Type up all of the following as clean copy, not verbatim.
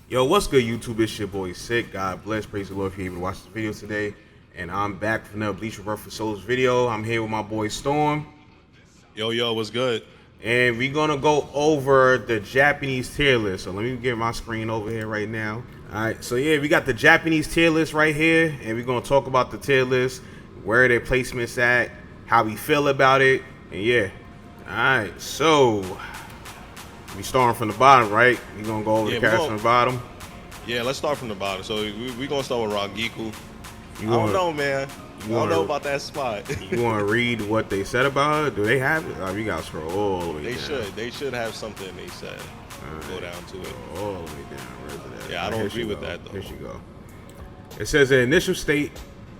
Yo, what's good, YouTube? It's your boy Sick. God bless, praise the Lord if you're able to watch this video today. And I'm back for another Bleach Rebirth for Souls video. I'm here with my boy Storm. Yo, what's good? And we're gonna go over the Japanese tier list. So let me get my screen over here right now. Alright, so yeah, we got the Japanese tier list right here, and we're gonna talk about the tier list, where their placements at, how we feel about it, and yeah. Alright, so we starting from the bottom, right? We're gonna go over the characters from the bottom. Yeah, let's start from the bottom. So we're gonna start with Rangiku. I wanna, don't know, man. I don't know about that spot. You want to read what they said about her? Do they have it? Oh, we got to scroll all the way down. They should have something they said. Go down to it. All the way down. Where's it at? Yeah, I don't agree with that, though. Here she go. It says the initial state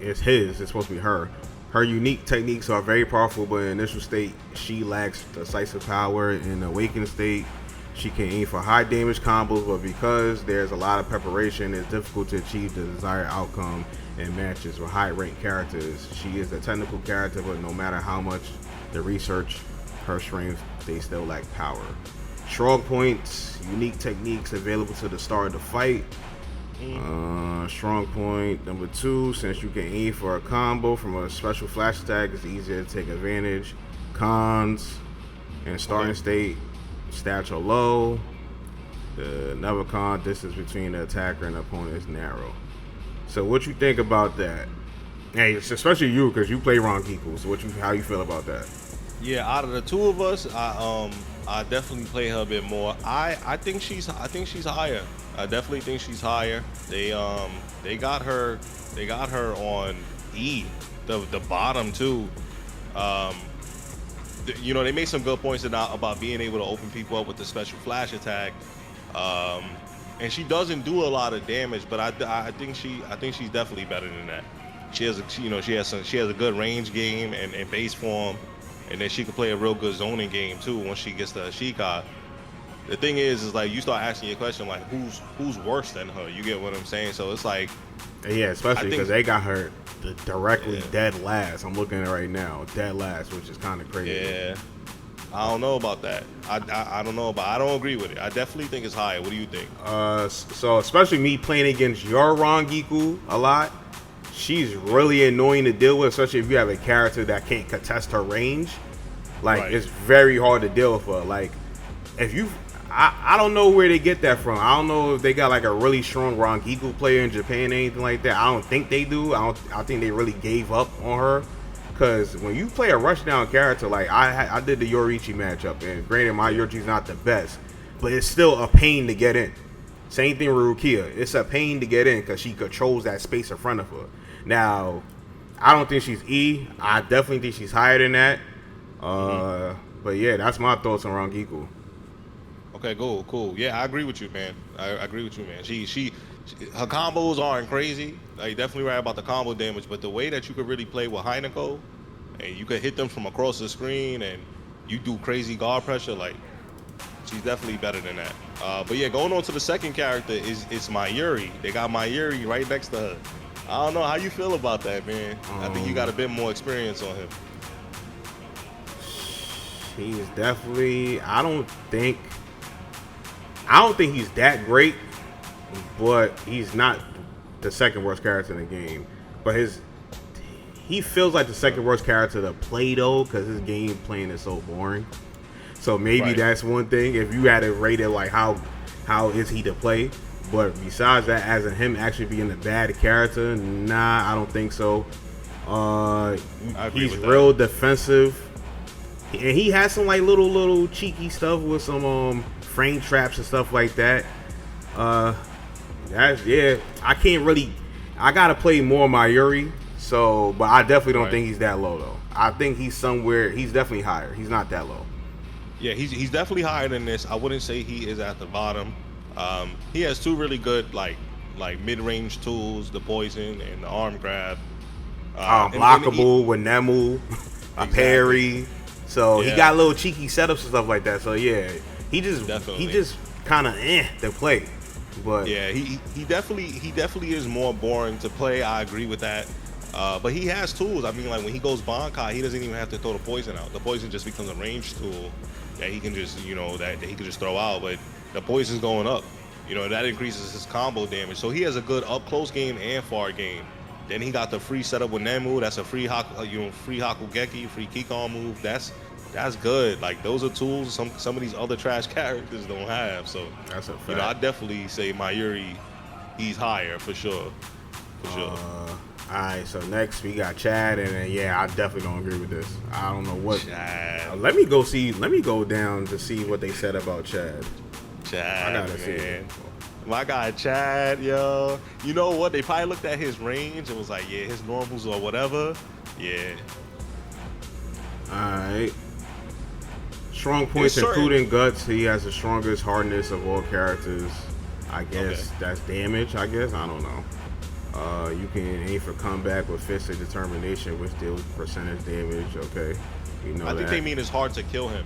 is his. It's supposed to be her. Her unique techniques are very powerful, but in initial state, she lacks decisive power. In the awakened state, she can aim for high damage combos, but because there's a lot of preparation, it's difficult to achieve the desired outcome in matches with high-ranked characters. She is a technical character, but no matter how much the research her strength, they still lack power. Strong points, unique techniques available to the start of the fight. Strong point number 2, since you can aim for a combo from a special flash attack, it's easier to take advantage. Cons, in starting state, stats are low. Another con, distance between the attacker and the opponent is narrow. So what you think about that? Hey, especially you, because you play Rangiku. So how you feel about that? Yeah, out of the two of us, I definitely play her a bit more. I think she's higher. I definitely think she's higher. They got her on E, the bottom too. You know, they made some good points about being able to open people up with the special flash attack. And she doesn't do a lot of damage, but I think she's definitely better than that. She has a good range game and base form, and then she can play a real good zoning game too once she gets the shikai. The thing is like you start asking your question like who's worse than her? You get what I'm saying? So it's like, yeah, especially because they got her directly dead last. I'm looking at it right now, dead last, which is kind of crazy. Yeah. I don't know about that. I don't know I don't agree with it. I definitely think it's higher. What do you think? So especially me playing against your Rangiku a lot, she's really annoying to deal with, especially if you have a character that can't contest her range. Like, right. It's very hard to deal with her. Like, if you, I don't know where they get that from. I don't know if they got like a really strong Rangiku player in Japan or anything like that. I don't think they do. I think they really gave up on her. Because when you play a rushdown character, like I did the yoruichi matchup, and granted my yoruichi's not the best, but it's still a pain to get in. Same thing with rukia. It's a pain to get in because she controls that space in front of her. Now, I don't think she's E. I definitely think she's higher than that. But yeah, that's my thoughts on Rangiku. Okay, cool. Yeah, I agree with you, man. I agree with you, man. She her combos aren't crazy. Like, definitely right about the combo damage, but the way that you could really play with Hinako, and you could hit them from across the screen, and you do crazy guard pressure, like, she's definitely better than that. But yeah, going on to the second character is Mayuri. They got Mayuri right next to her. I don't know how you feel about that, man. I think you got a bit more experience on him. He's definitely. I don't think he's that great, but he's not the second worst character in the game. But he feels like the second worst character to play though, because his game playing is so boring. So maybe that's one thing. If you had to rate it like how is he to play, but besides that, as in him actually being a bad character, nah, I don't think so. He's real defensive, and he has some like little cheeky stuff with some frame traps and stuff like that. I can't really. I gotta play more Mayuri, but I definitely don't think he's that low though. I think he's somewhere. He's definitely higher. He's not that low. Yeah, he's definitely higher than this. I wouldn't say he is at the bottom. He has two really good like mid-range tools: the poison and the arm grab. Blockable with Nemu, a parry. So he got little cheeky setups and stuff like that. So yeah, he just kind of to play. But yeah, he definitely is more boring to play. I agree with that. But he has tools. I mean, like when he goes Bankai, he doesn't even have to throw the poison out. The poison just becomes a range tool that he can just, that he can just throw out. But the poison's going up. You know, that increases his combo damage. So he has a good up close game and far game. Then he got the free setup with Nemu. That's a free free Hakugeki, free Kikon move. That's good. Like those are tools some of these other trash characters don't have. So that's a fact. You know, I definitely say Mayuri, he's higher for sure. For sure. All right, so next we got Chad, and then, yeah, I definitely don't agree with this. I don't know what. Chad. Let me go down to see what they said about Chad. Chad, I gotta see man. My guy Chad, yo. You know what? They probably looked at his range and was like, yeah, his normals or whatever. Yeah. All right. Strong points, including guts. He has the strongest hardness of all characters. I guess that's damage. I guess I don't know. You can aim for comeback with fist of determination, which deals percentage damage. Okay, you know. I think they mean it's hard to kill him.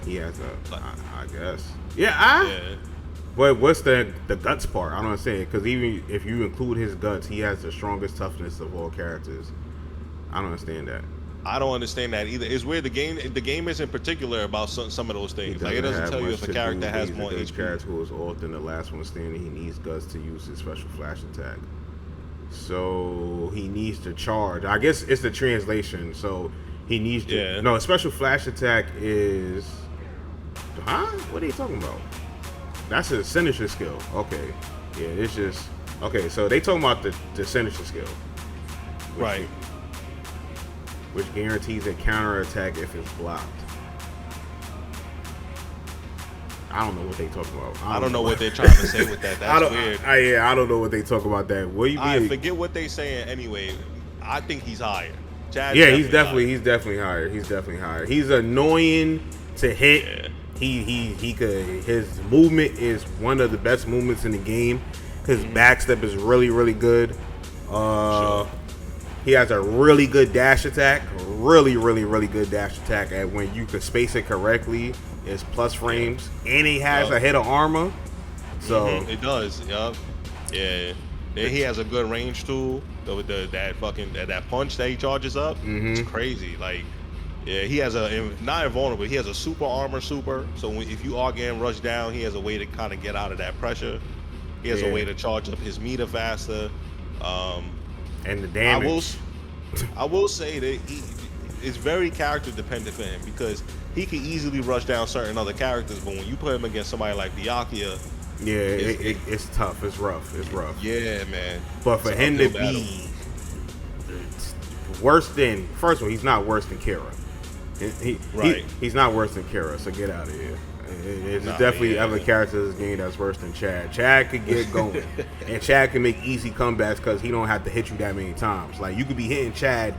He has I guess. Yeah. But what's the guts part? I don't understand. Because even if you include his guts, he has the strongest toughness of all characters. I don't understand that. I don't understand that either. It's weird. The game isn't particular about some of those things. Like it doesn't tell you if a character has more HP. He's a character who is often the last one standing. He needs guts to use his special flash attack. So he needs to charge. I guess it's the translation. So he needs to. Yeah. No, a special flash attack is. Huh? What are you talking about? That's a signature skill. Okay. Yeah, it's just. Okay, so they talking about the signature skill. Right. Which guarantees a counterattack if it's blocked. I don't know what they talking about. I don't know what they're trying to say with that. That's weird. I don't know what they talk about that. What do you mean? I forget what they saying anyway. I think he's higher. Chad's he's definitely higher. He's definitely higher. He's annoying to hit. Yeah. He could. His movement is one of the best movements in the game. His backstep is really, really good. Sure. He has a really good dash attack. Really, really, really good dash attack. And when you can space it correctly, it's plus frames. And he has a hit of armor. So it does. Yup. Yeah. Then he has a good range tool with that punch that he charges up. It's crazy. Like, yeah, he has not invulnerable. He has a super armor super. So if you are getting rushed down, he has a way to kind of get out of that pressure. He has a way to charge up his meter faster. And the damage. I will say that it's very character dependent for him because he can easily rush down certain other characters, but when you put him against somebody like byakuya, it's tough. It's rough. Yeah, man. But for him to be worse than, first of all, he's not worse than Kira. He's not worse than Kira. So get out of here. There's definitely other characters in this game that's worse than Chad. Chad could get going, and Chad can make easy comebacks because he don't have to hit you that many times. Like you could be hitting Chad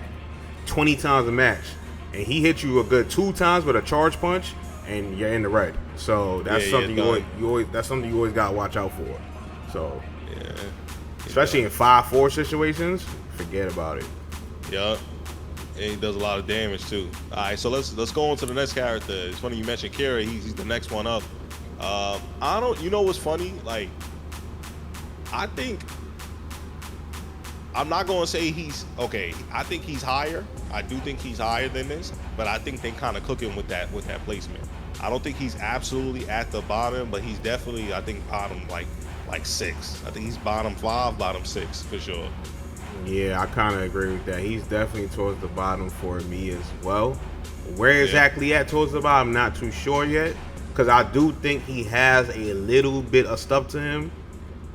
20 times a match, and he hit you a good 2 times with a charge punch, and you're in the red. So that's something you always gotta watch out for. So especially in 5-4 situations, forget about it. Yeah. And he does a lot of damage too. All right, so let's go on to the next character. It's funny you mentioned Kira. He's the next one up. You know what's funny? Like, I think I'm not gonna say he's okay. I think he's higher. I do think he's higher than this, but I think they kind of cook him with that placement. I don't think he's absolutely at the bottom, but he's definitely, I think, bottom like 6. I think he's bottom 5, bottom 6 for sure. Yeah, I kind of agree with that. He's definitely towards the bottom for me as well. Where exactly at towards the bottom, I'm not too sure yet. Because I do think he has a little bit of stuff to him.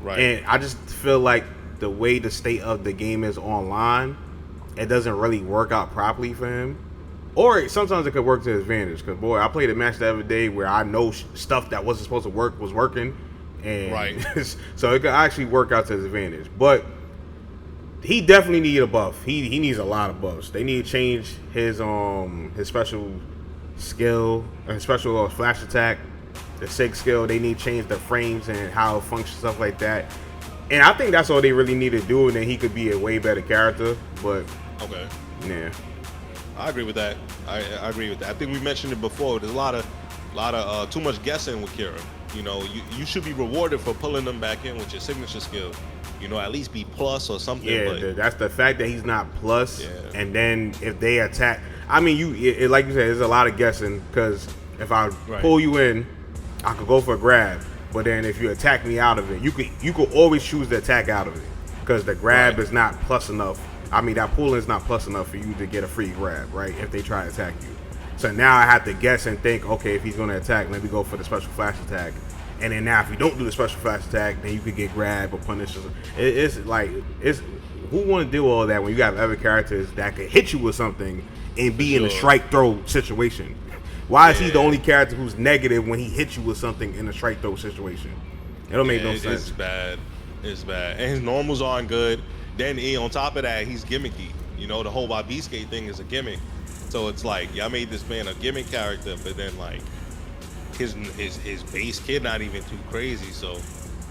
Right. And I just feel like the way the state of the game is online, it doesn't really work out properly for him. Or sometimes it could work to his advantage. Because, boy, I played a match the other day where I know stuff that wasn't supposed to work was working. And so it could actually work out to his advantage. But he definitely needs a buff. He needs a lot of buffs. They need to change his special skill, his special flash attack, the 6 skill. They need to change the frames and how it functions, stuff like that. And I think that's all they really need to do, and then he could be a way better character. But yeah, I agree with that. I agree with that. I think we mentioned it before. There's a lot of too much guessing with Kira. You know, you should be rewarded for pulling them back in with your signature skill. You know, at least be plus or something. Yeah, that's the fact that he's not plus. Yeah. And then if they attack, I mean, like you said, there's a lot of guessing because if I pull you in, I could go for a grab. But then if you attack me out of it, you could always choose to attack out of it because the grab is not plus enough. I mean, that pulling is not plus enough for you to get a free grab, right? If they try to attack you. So now I have to guess and think, okay, if he's going to attack, let me go for the special flash attack. And then now if you don't do the special flash attack, then you could get grabbed or punished. It's who want to do all that when you have other characters that could hit you with something and be in a strike throw situation? Why is he the only character who's negative when he hits you with something in a strike throw situation? It don't make no sense. It's bad. It's bad. And his normals aren't good. Then on top of that, he's gimmicky. You know, the whole Babisuke thing is a gimmick. So it's like, y'all made this man a gimmick character, but then like his base kid not even too crazy. So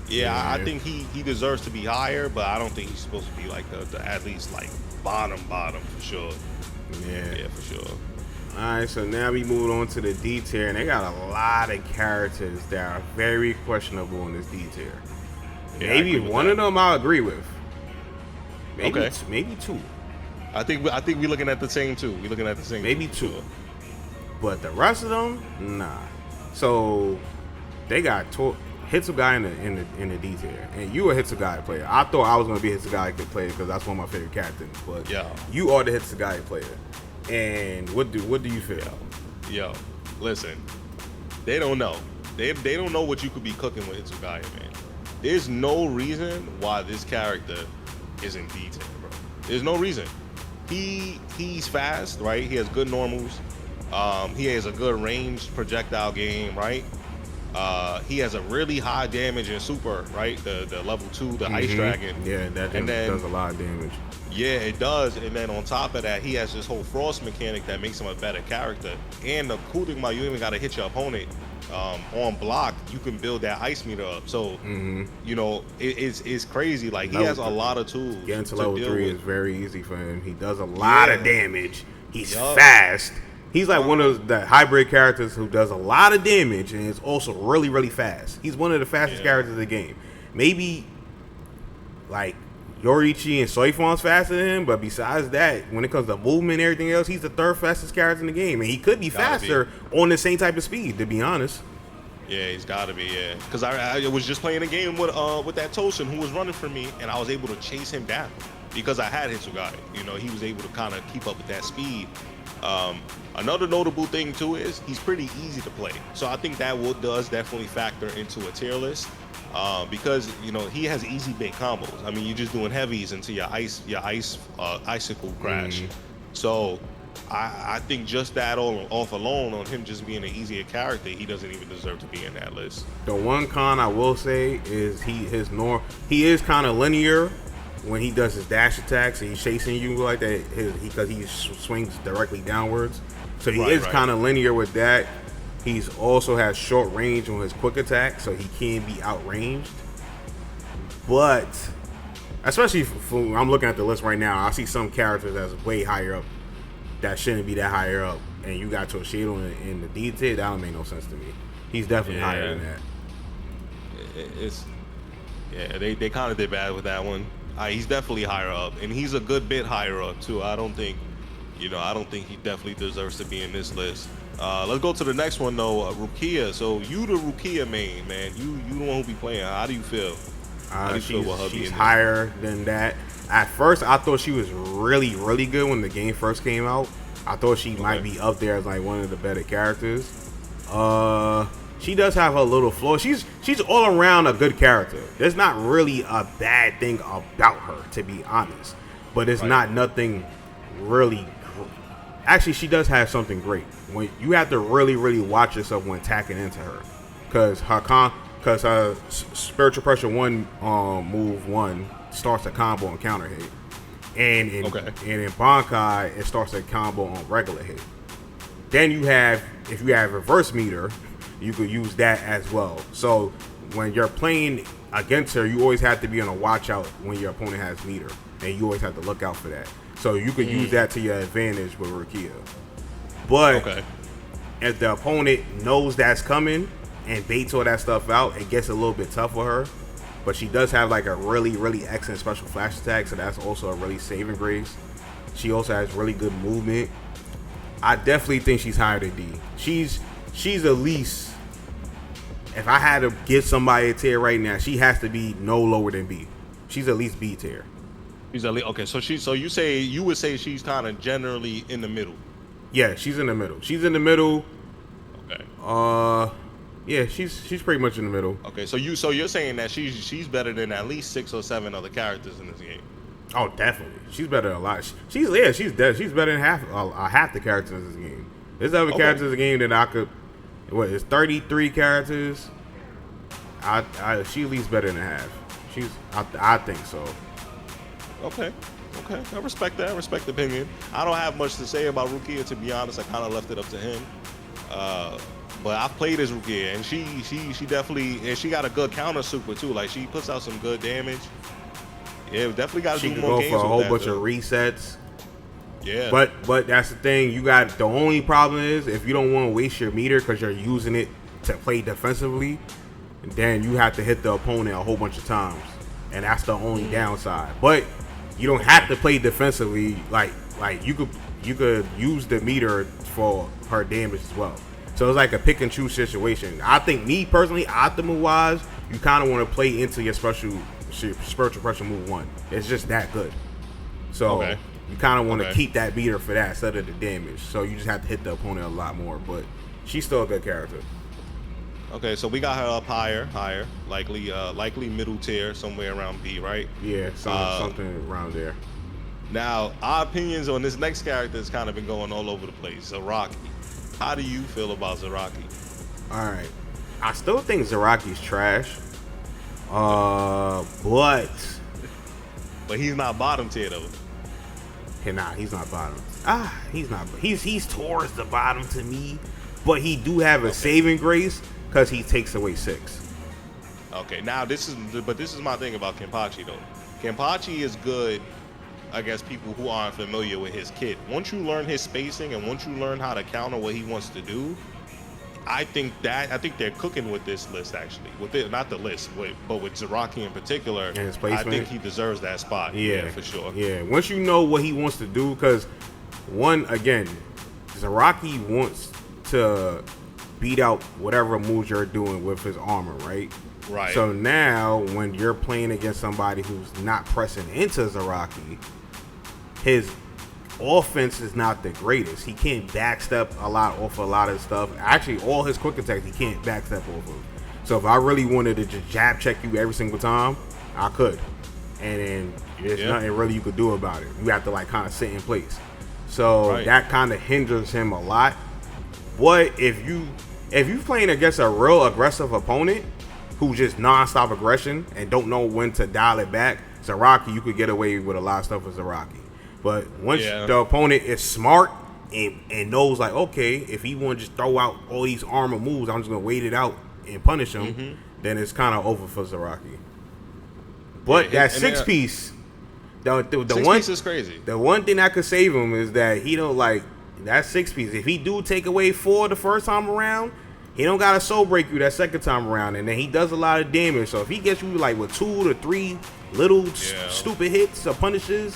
yeah, I think he deserves to be higher, but I don't think he's supposed to be like the at least like bottom for sure. Yeah, for sure. Alright, so now we move on to the D tier, and they got a lot of characters that are very questionable in this D tier. Yeah, maybe one of them I'll agree with. Maybe maybe two. I think we're looking at the same two. We're looking at the same. Maybe two. Sure. But the rest of them, nah. So they got hitsugaya in the D tier, and you a hitsugaya player. I thought I was gonna be a hitsugaya player because that's one of my favorite characters. But you are the hitsugaya player. And what do you feel? Yo, listen, they don't know. They don't know what you could be cooking with hitsugaya, man. There's no reason why this character is in D tier, bro. There's no reason. He's fast, right? He has good normals. He has a good range projectile game, right? He has a really high damage in super, right? The level 2, the ice dragon. Yeah, that does a lot of damage. Yeah, it does. And then on top of that, he has this whole frost mechanic that makes him a better character. And the cool thing about you even got to hit your opponent on block, you can build that ice meter up. So, you know, it's crazy. Like, he has a lot of tools. Getting to level 3 is very easy for him. He does a lot of damage. He's fast. He's like one of the hybrid characters who does a lot of damage and is also really, really fast. He's one of the fastest characters in the game. Maybe, like, yoruichi and Soi Fon's faster than him, but besides that, when it comes to movement and everything else, he's the third fastest character in the game, and he could be faster on the same type of speed, to be honest. Yeah, he's got to be, because I was just playing a game with that Tosen who was running for me, and I was able to chase him down because I had hitsugaya. You know, he was able to kind of keep up with that speed. Another notable thing too is he's pretty easy to play, so I think that does definitely factor into a tier list. Because you know he has easy bait combos. I mean, you're just doing heavies into your icicle crash. So I think just that off alone on him just being an easier character, he doesn't even deserve to be in that list. The one con I will say is he is kind of linear when he does his dash attacks and he's chasing you like that because he swings directly downwards. So he is kind of linear with that. He's also has short range on his quick attack, so he can be outranged. But especially I'm looking at the list right now, I see some characters that's way higher up that shouldn't be that higher up, and you got Toshido in the D tier. That don't make no sense to me. He's definitely higher than that. They kind of did bad with that one. He's definitely higher up, and he's a good bit higher up too. I don't think he definitely deserves to be in this list. Let's go to the next one though, Rukia. So you the Rukia main, man. You the one who be playing. How do you feel? She's higher than that. At first, I thought she was really, really good when the game first came out. I thought she might be up there as like one of the better characters. She does have a little flaw. She's all around a good character. There's not really a bad thing about her, to be honest. But it's not nothing really. Actually, she does have something great. When you have to really, really watch yourself when attacking into her, because her spiritual pressure 1 move 1 starts a combo on counter hit, and in Bankai it starts a combo on regular hit. Then if you have reverse meter, you could use that as well. So when you're playing against her, you always have to be on a watch out when your opponent has meter, and you always have to look out for that. So you could use that to your advantage with Rukia. But if the opponent knows that's coming and baits all that stuff out, it gets a little bit tough for her. But she does have like a really, really excellent special flash attack, so that's also a really saving grace. She also has really good movement. I definitely think she's higher than D. She's at least if I had to give somebody a tier right now, she has to be no lower than B. She's at least B tier. She's okay. So you would say she's kind of generally in the middle. Yeah, she's in the middle. She's in the middle. Okay. Yeah, she's pretty much in the middle. Okay, so you're saying that she's better than at least 6 or 7 other characters in this game. Oh, definitely. She's better than a lot. She's better than half the characters in this game. There's other characters in the game that I could. What is 33 characters? She at least better than half. I think so. Okay. I respect that. I respect the opinion. I don't have much to say about Rukia, to be honest. I kind of left it up to him. But I've played as Rukia, and she definitely, and she got a good counter super too. Like, she puts out some good damage. Yeah, definitely got to do more games. She can go for a whole bunch of resets. Yeah. But that's the thing. The only problem is if you don't want to waste your meter because you're using it to play defensively, then you have to hit the opponent a whole bunch of times, and that's the only downside. But you don't have to play defensively. Like you could use the meter for her damage as well. So it's like a pick and choose situation. I think, me personally, optimal wise, you kind of want to play into your spiritual pressure move 1. It's just that good. So you kind of want to keep that meter for that instead of the damage. So you just have to hit the opponent a lot more. But she's still a good character. Okay, so we got her up higher, likely middle tier, somewhere around B, right? Yeah, something around there. Now, our opinions on this next character has kind of been going all over the place. Zaraki. How do you feel about Zaraki? All right, I still think Zaraki's trash. But he's not bottom tier though. He's not bottom. He's not. He's towards the bottom to me. But he do have a saving grace because he takes away 6. Okay, now this is my thing about Kenpachi though. Kenpachi is good, I guess, people who aren't familiar with his kit. Once you learn his spacing and once you learn how to counter what he wants to do, I think they're cooking with this list actually. Not the list, but with Zaraki in particular. And his placement, I think he deserves that spot. Yeah, for sure. Yeah, once you know what he wants to do, because Zaraki wants to beat out whatever moves you're doing with his armor, right? Right. So now, when you're playing against somebody who's not pressing into Zaraki, his offense is not the greatest. He can't backstep off a lot of stuff. Actually, all his quick attacks he can't backstep off of. So if I really wanted to just jab check you every single time, I could. And then there's nothing really you could do about it. You have to kind of sit in place. So that kind of hinders him a lot. But if you playing against a real aggressive opponent who just non-stop aggression and don't know when to dial it back, Zaraki, you could get away with a lot of stuff with Zaraki. But once the opponent is smart and knows okay, if he want to just throw out all these armor moves, I'm just gonna wait it out and punish him, then it's kind of over for Zaraki. But that 6-piece, the one piece is crazy. The one thing that could save him is that he don't that 6-piece. If he do take away 4 the first time around, he don't gotta soul break you that second time around, and then he does a lot of damage. So if he gets you with 2 to 3 little stupid hits or punishes,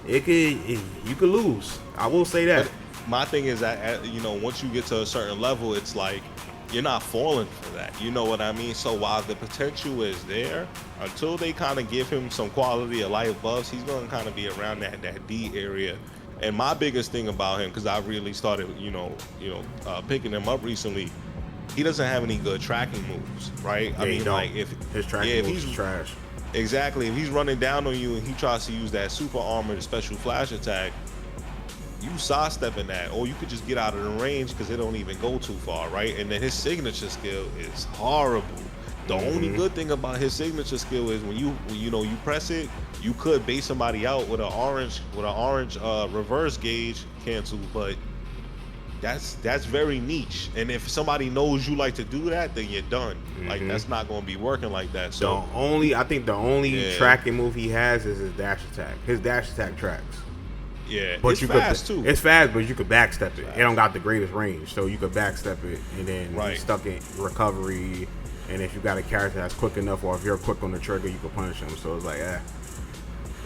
you could lose. I will say that. But my thing is that once you get to a certain level, it's you're not falling for that. You know what I mean? So while the potential is there, until they kind of give him some quality of life buffs, he's going to kind of be around that D area. And my biggest thing about him, because I really started, picking him up recently, he doesn't have any good tracking moves, right? Yeah, if his tracking moves is trash. Exactly. If he's running down on you and he tries to use that super armor, the special flash attack, you sidestepping that, or you could just get out of the range because it don't even go too far, right? And then his signature skill is horrible. The only good thing about his signature skill is when you press it, you could bait somebody out with an orange reverse gauge cancel, but that's very niche. And if somebody knows you like to do that, then you're done. That's not going to be working like that. So I think the only tracking move he has is his dash attack. His dash attack tracks. Yeah, but it's fast too. It's fast, but you could backstep it. It don't got the greatest range, so you could backstep it, and then you're stuck in recovery. And if you got a character that's quick enough, or if you're quick on the trigger, you can punish him. So it's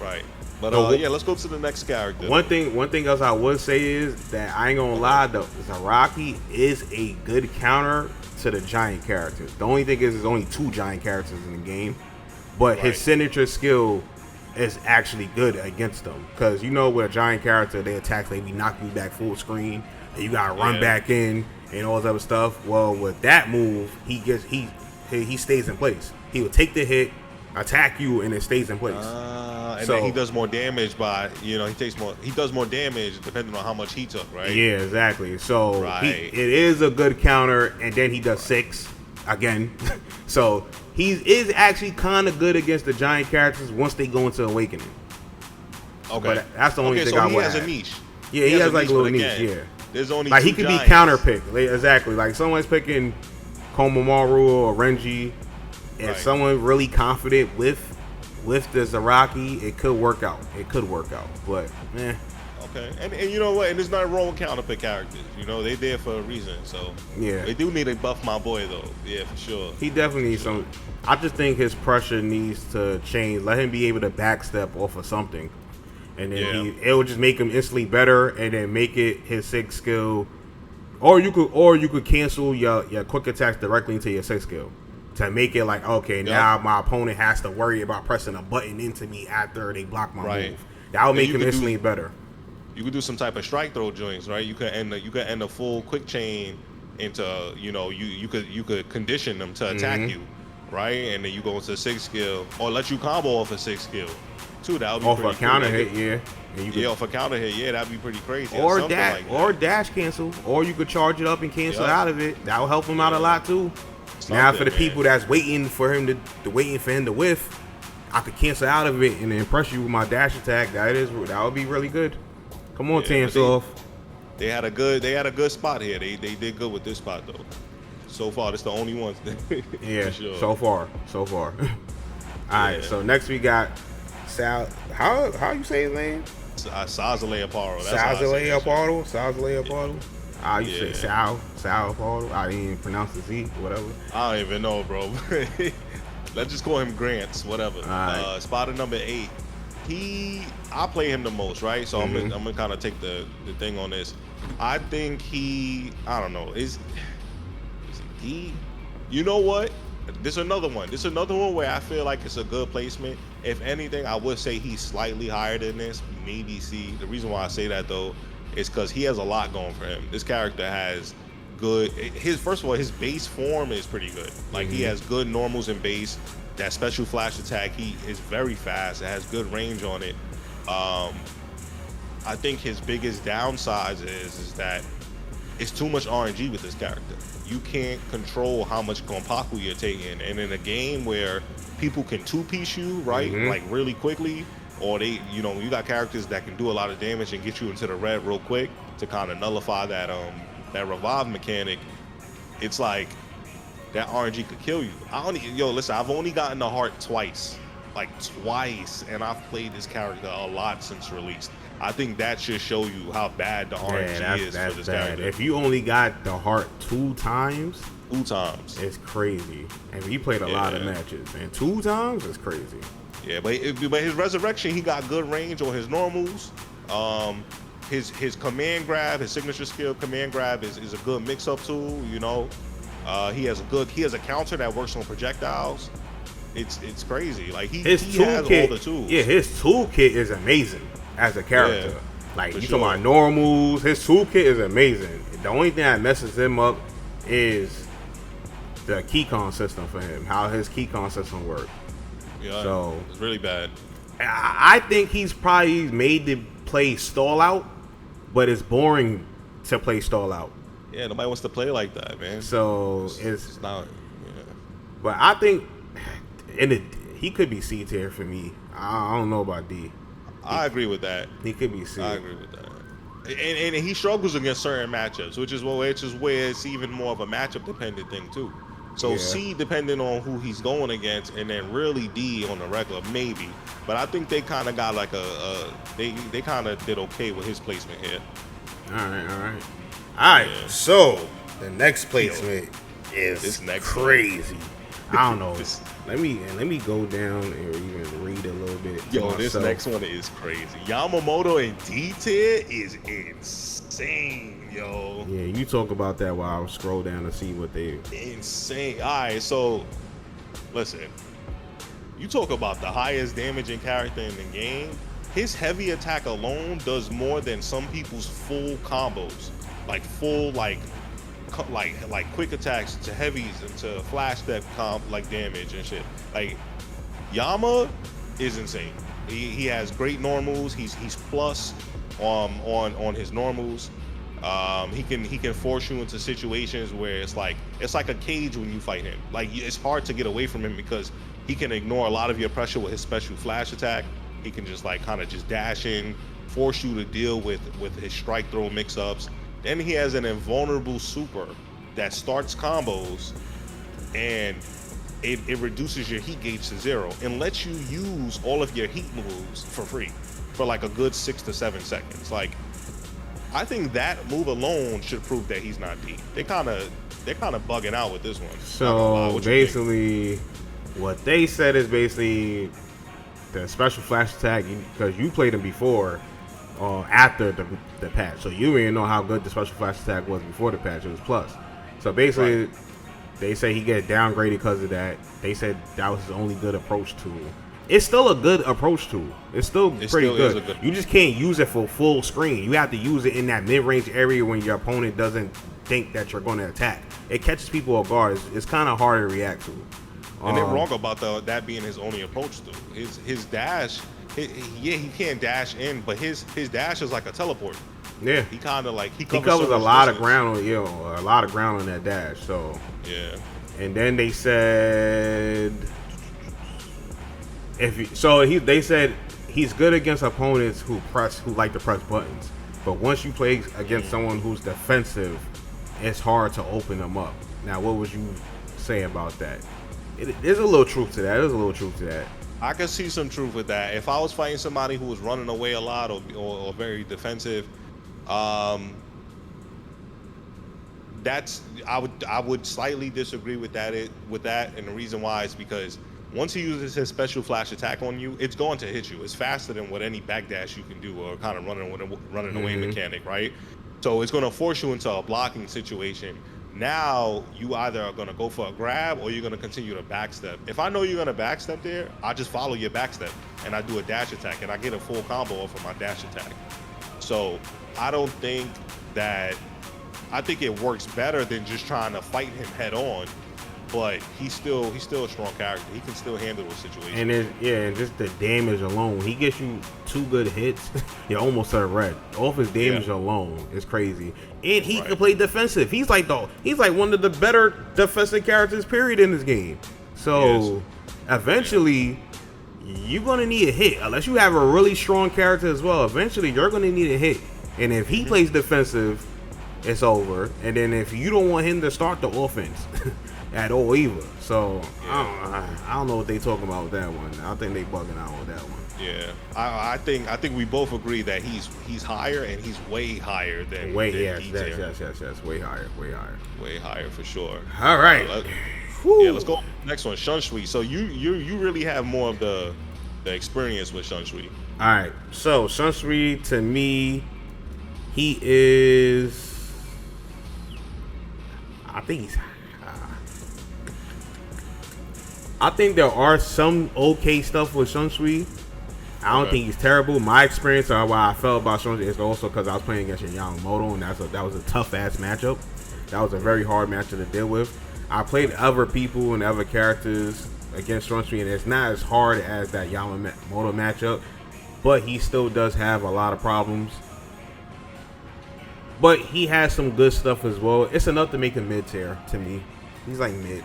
Right. But No, yeah, let's go to the next character. One thing else I would say is that I ain't gonna lie, the Zaraki is a good counter to the giant characters. The only thing is there's only 2 giant characters in the game, but his signature skill is actually good against them. Because you know, with a giant character, they attack, they be knocking you back full screen, and you gotta run back in and all this other stuff. Well, with that move, he stays in place. He will take the hit, attack you, and it stays in place. And then he does more damage by, he does more damage depending on how much he took, right? Yeah, exactly. So it is a good counter, and then he does 6 again. So he is actually kind of good against the giant characters once they go into Awakening. Okay. But that's the only thing so I he would has add. a niche. Yeah, he has like a little niche, yeah. There's only like 2 he could giants. be counter picked. Exactly. Like someone's picking Komomaru or Renji, and someone really confident with the Zaraki, it could work out. But Okay, and you know what? And there's nothing wrong with counter pick characters. They there for a reason. So yeah, they do need to buff my boy though. Yeah, for sure. He definitely needs some. I just think his pressure needs to change. Let him be able to backstep off of something, and then it will just make him instantly better, and then make it his 6th skill. Or you could cancel your quick attacks directly into your 6th skill to make it like, okay, now my opponent has to worry about pressing a button into me after they block my move. That will make him instantly better. You could do some type of strike throw joints, right? You could end a full quick chain into, you could condition them to attack you, right? And then you go into 6th skill, or let you combo off a 6th skill too. That would be off pretty a counter cool. hit, Off a counter hit, that'd be pretty crazy. Or dash cancel, or you could charge it up and cancel out of it. That will help him out a lot too. Now for the people that's waiting for him to whiff, I could cancel out of it and then press you with my dash attack. That would be really good. Come on, Tansoff. They had a good spot here. They did good with this spot though. So far, it's the only ones. Yeah, sure. so far. All right, so next we got Sal. How you say his name? Sazalea Paro. Sazalea Paro. You say Sal Paro. I didn't even pronounce the Z, whatever. I don't even know, bro. Let's just call him Grants, whatever. Right. Spotter number 8. I play him the most, right? So I'm gonna kind of take the thing on this. I think I don't know. Is it D? You know what? This is another one where I feel like it's a good placement. If anything, I would say he's slightly higher than this, maybe C. The reason why I say that though is because he has a lot going for him. This character has first of all, his base form is pretty good. Like he has good normals and base. That special flash attack, he is very fast. It has good range on it. I think his biggest downside is that it's too much RNG with this character. You can't control how much Gonpaku you're taking. And in a game where people can two-piece you, right, like really quickly, or you got characters that can do a lot of damage and get you into the red real quick to kind of nullify that revive mechanic. It's like that RNG could kill you. Listen, I've only gotten the heart twice, and I've played this character a lot since release. I think that should show you how bad the RNG is for this character. If you only got the heart 2 times, it's crazy. And he played a lot of matches, and 2 times is crazy. Yeah, but his resurrection, he got good range on his normals. His command grab, his signature skill command grab is a good mix-up tool. He has a counter that works on projectiles. It's crazy. Like he has all the tools. Yeah, his toolkit is amazing as a character. Like you talking about normals, his toolkit is amazing. The only thing that messes him up is the keycon system for him. How his keycon system works. Yeah, so it's really bad. I think he's probably made to play stall out, but it's boring to play stall out. Yeah, nobody wants to play like that, man. So it's not. Yeah. But I think he could be C tier for me. I don't know about D. I agree with that. He could be C. I agree with that. And he struggles against certain matchups, which is where it's even more of a matchup dependent thing too. So C depending on who he's going against, and then really D on the regular maybe. But I think they kind of got like they kind of did okay with his placement here. All right. So the next placement is crazy. I don't know. Let me go down and even read a little bit. Yo, this next one is crazy. Yamamoto in D tier is insane, yo. Yeah, you talk about that while I scroll down to see what they. Insane. All right, so listen. You talk about the highest damaging character in the game. His heavy attack alone does more than some people's full combos, like full like quick attacks to heavies and to flash step like damage and shit. Like Yama is insane. He has great normals. He's plus on his normals. He can force you into situations where it's like a cage when you fight him. Like it's hard to get away from him because he can ignore a lot of your pressure with his special flash attack. He can just like kind of just dash in, force you to deal with his strike throw mix-ups. Then he has an invulnerable super that starts combos and it reduces your heat gauge to 0 and lets you use all of your heat moves for free for like a good 6 to 7 seconds. Like I think that move alone should prove that he's not D. They're kind of bugging out with this one. So basically, what they said is basically the special flash attack, because you played him before after the patch, so you didn't know how good the special flash attack was before the patch. It was plus. So basically, right. They say he get downgraded because of that. They said that was his only good approach tool. It's still a good approach tool. It's still pretty good. You just can't use it for full screen. You have to use it in that mid-range area when your opponent doesn't think that you're going to attack. It catches people off guard. It's kind of hard to react to. And they're wrong about that being his only approach tool. His dash, he can't dash in, but his dash is like a teleport. Yeah, he kind of like he covers a lot of ground. A lot of ground on that dash. So yeah. And then they said they said he's good against opponents who like to press buttons. But once you play against someone who's defensive, it's hard to open them up. Now, what would you say about that? There's a little truth to that. I could see some truth with that. If I was fighting somebody who was running away a lot or very defensive, I would slightly disagree with that. And the reason why is because once he uses his special flash attack on you, it's going to hit you. It's faster than what any backdash you can do or kind of running away mechanic, right? So it's going to force you into a blocking situation. Now you either are going to go for a grab or you're going to continue to backstep. If I know you're going to backstep there, I just follow your backstep and I do a dash attack and I get a full combo off of my dash attack. So I think it works better than just trying to fight him head on. But he's still a strong character. He can still handle those situations. And just the damage alone, he gets you 2 good hits. You're almost at a red. Off his damage alone is crazy. And he can play defensive. He's like one of the better defensive characters, period, in this game. So eventually, you're gonna need a hit unless you have a really strong character as well. Eventually, you're gonna need a hit. And if he plays defensive, it's over. And then if you don't want him to start the offense at all either. So I don't know what they talking about with that one. I think they bugging out with that one. Yeah, I think we both agree that he's higher and he's way higher than yes, way higher for sure. All right, let's go next one, Shunsui. So you really have more of the experience with Shunsui. All right, so Shunsui to me, he is. I think there are some okay stuff with Shunsui. I don't think he's terrible. My experience or why I felt about Shunsui is also because I was playing against Yamamoto, and that was a tough ass matchup. That was a very hard matchup to deal with. I played other people and other characters against Shunsui, and it's not as hard as that Yamamoto matchup, but he still does have a lot of problems. But he has some good stuff as well. It's enough to make him mid tier to me. He's like mid.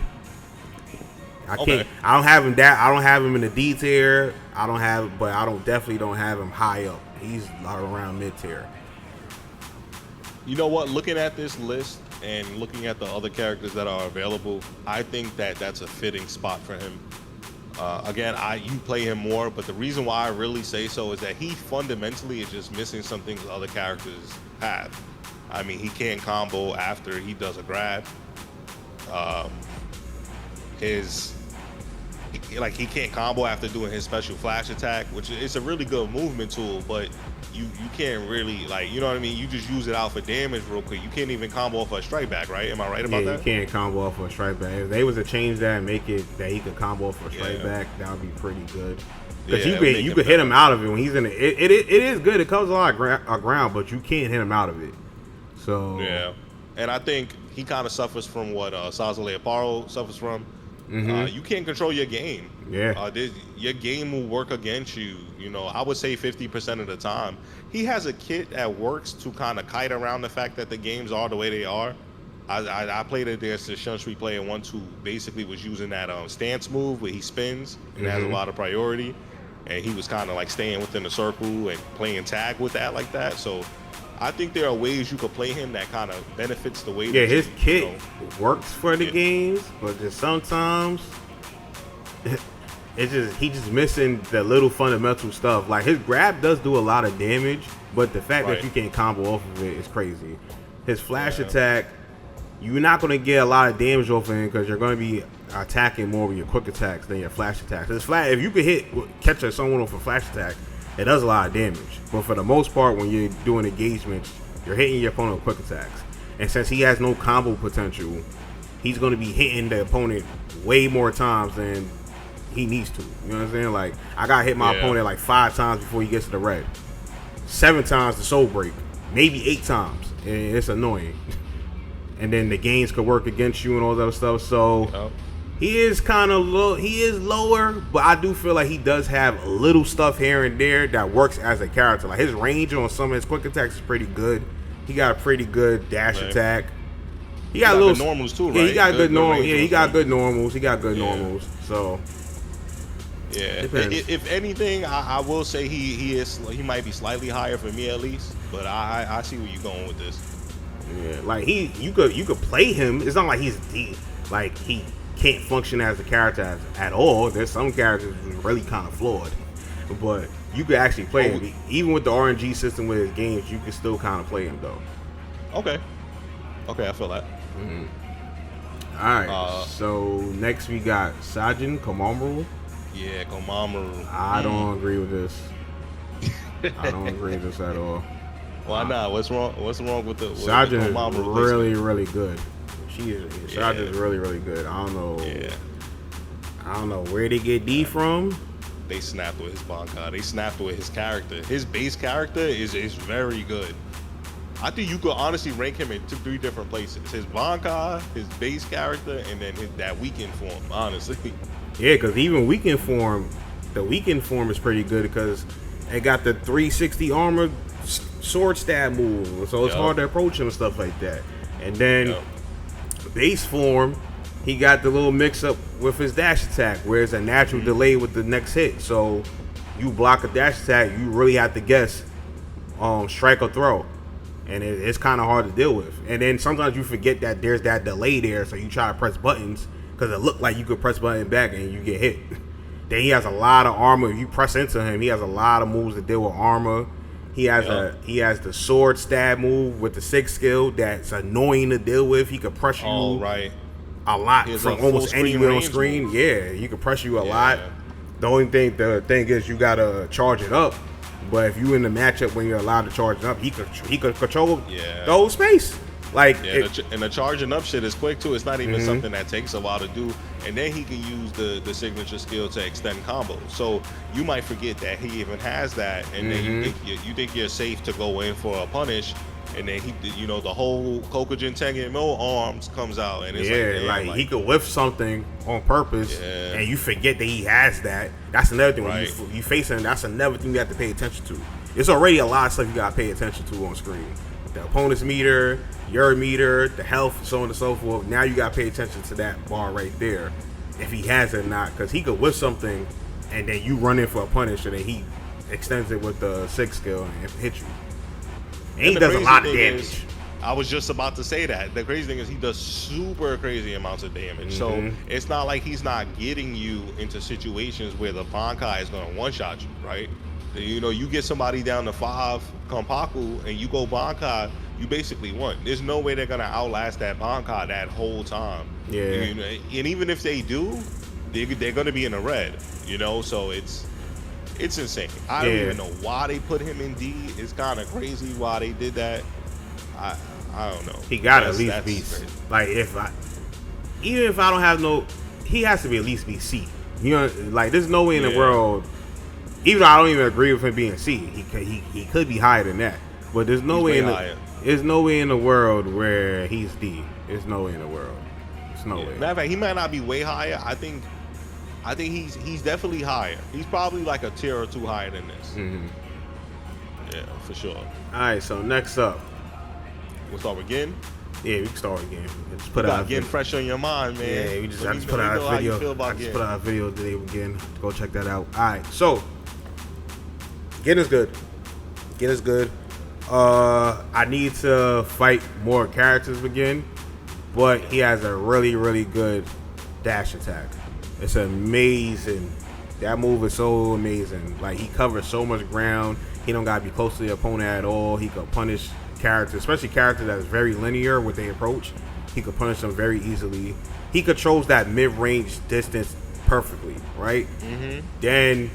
I don't have him in the D tier. But I definitely don't have him high up. He's around mid tier. You know what? Looking at this list and looking at the other characters that are available, I think that's a fitting spot for him. Again, you play him more, but the reason why I really say so is that he fundamentally is just missing some things other characters have. I mean, he can't combo after he does a grab. his he can't combo after doing his special flash attack, which is a really good movement tool, but you can't really, like, you know what I mean, you just use it out for damage real quick. You can't even combo off a strike back, right? Am I right about that? Yeah, you can't combo off a strike back. If they was to change that and make it that he could combo off a strike back, that would be pretty good. Because you could hit him out of it when he's in it. It is good. It covers a lot of ground, but you can't hit him out of it. So yeah, and I think he kind of suffers from what Sazale Aparo suffers from. You can't control your game. Yeah. Your game will work against you. You know, I would say 50% of the time. He has a kit that works to kind of kite around the fact that the games are the way they are. I played it against the shunsui player once who basically was using that stance move where he spins and has a lot of priority. And he was kind of like staying within the circle and playing tag with that like that. So I think there are ways you could play him that kind of benefits the way. Yeah, his kit works for the games, but just sometimes he's just missing the little fundamental stuff. Like his grab does do a lot of damage, but the fact that you can't combo off of it is crazy. His flash attack, you're not going to get a lot of damage off of him because you're going to be attacking more with your quick attacks than your flash attacks. If you could catch someone with a flash attack, it does a lot of damage. But for the most part, when you're doing engagements, you're hitting your opponent with quick attacks. And since he has no combo potential, he's going to be hitting the opponent way more times than he needs to. You know what I'm saying? Like, I got to hit my opponent like 5 times before he gets to the red. 7 times the soul break. Maybe 8 times. And it's annoying. And then the gains could work against you and all that other stuff. So he is kind of low. He is lower, but I do feel like he does have little stuff here and there that works as a character. Like his range on some of his quick attacks is pretty good. He got a pretty good dash attack. He got little normals too, right? Yeah, he got good normals. Yeah, he got good normals. He got good normals. So yeah, if anything, I will say he might be slightly higher for me at least. But I see where you're going with this. Yeah, like you could play him. It's not like he can't function as a character at all. There's some characters who are really kind of flawed, but you could actually play him. Even with the RNG system with his games, you can still kind of play him though. Okay, I feel that. All right, so next we got Sajin Komamoru. Yeah, Komamoru. I don't agree with this. I don't agree with this at all. Why not? What's wrong with the Sajin is really, really good. Sajin is really, really good. I don't know. Yeah. I don't know where they get D from. They snapped with his Bankai. They snapped with his character. His base character is very good. I think you could honestly rank him in 3 different places. His Bankai, his base character, and then that weekend form, honestly. Yeah, because even weekend form, the weekend form is pretty good because it got the 360 armor sword stab move, so it's hard to approach him and stuff like that. And then base form, he got the little mix up with his dash attack, where it's a natural delay with the next hit. So you block a dash attack, you really have to guess strike or throw, and it's kind of hard to deal with. And then sometimes you forget that there's that delay there, so you try to press buttons because it looked like you could press button back and you get hit. Then he has a lot of armor. If you press into him, he has a lot of moves to deal with armor. He has the sword stab move with the 6 skill that's annoying to deal with. He could press you a lot from almost anywhere on screen. Move. Yeah, he could press you a lot. The thing is you gotta charge it up. But if you in the matchup when you're allowed to charge it up, he could control the whole space. And the charging up shit is quick too. It's not even something that takes a while to do. And then he can use the signature skill to extend combos. So you might forget that he even has that, and then you think you're safe to go in for a punish, and then the whole Kokujin Tengen Mil arms comes out, and it's like he could whiff something on purpose, and you forget that he has that. That's another thing. When you facing, that's another thing you have to pay attention to. It's already a lot of stuff you gotta pay attention to on screen. The opponent's meter, your meter, the health, so on and so forth. Now you gotta pay attention to that bar right there, if he has it or not, because he could whip something, and then you run in for a punish, and then he extends it with the 6 skill and hit you. And he does a lot of damage. I was just about to say that. The crazy thing is he does super crazy amounts of damage. So it's not like he's not getting you into situations where the Bankai is gonna one-shot you, right? You get somebody down to 5 Kompaku and you go Bankai, you basically won. There's no way they're gonna outlast that Bankai that whole time. Yeah. You know, and even if they do, they're gonna be in the red. You know, so it's insane. I don't even know why they put him in D. It's kind of crazy why they did that. I don't know. He got to at least be crazy. Like even if I don't have no, he has to be at least be C. You know, like there's no way in the world. Even though I don't even agree with him being C, he could be higher than that. But there's no way there's no way in the world where he's D. There's no way in the world. There's no way. Matter of fact, he might not be way higher. I think he's definitely higher. He's probably like a tier or two higher than this. Mm-hmm. Yeah, for sure. All right, so next up, we'll start again. Yeah, we can start again. Just put out getting fresh on your mind, man. Yeah, I just put out a video. I just put out a video today again. Go check that out. All right, so Gin is good. Gin is good. I need to fight more characters again, but he has a really, really good dash attack. It's amazing. That move is so amazing. Like, he covers so much ground. He don't gotta be close to the opponent at all. He can punish characters, especially characters that's very linear with their approach. He could punish them very easily. He controls that mid-range distance perfectly, right? Mm-hmm. Then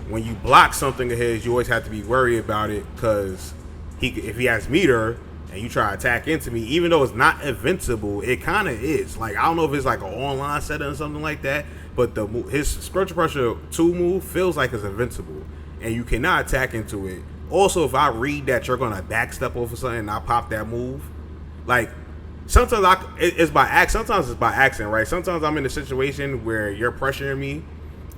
when you block something of his, you always have to be worried about it, because if he has meter and you try to attack into me, even though it's not invincible, it kind of is. Like, I don't know if it's like an online setting or something like that, but his spiritual pressure 2 move feels like it's invincible, and you cannot attack into it. Also, if I read that you're gonna backstep over something and I pop that move, like sometimes it's by accident. Sometimes it's by accident, right? Sometimes I'm in a situation where you're pressuring me,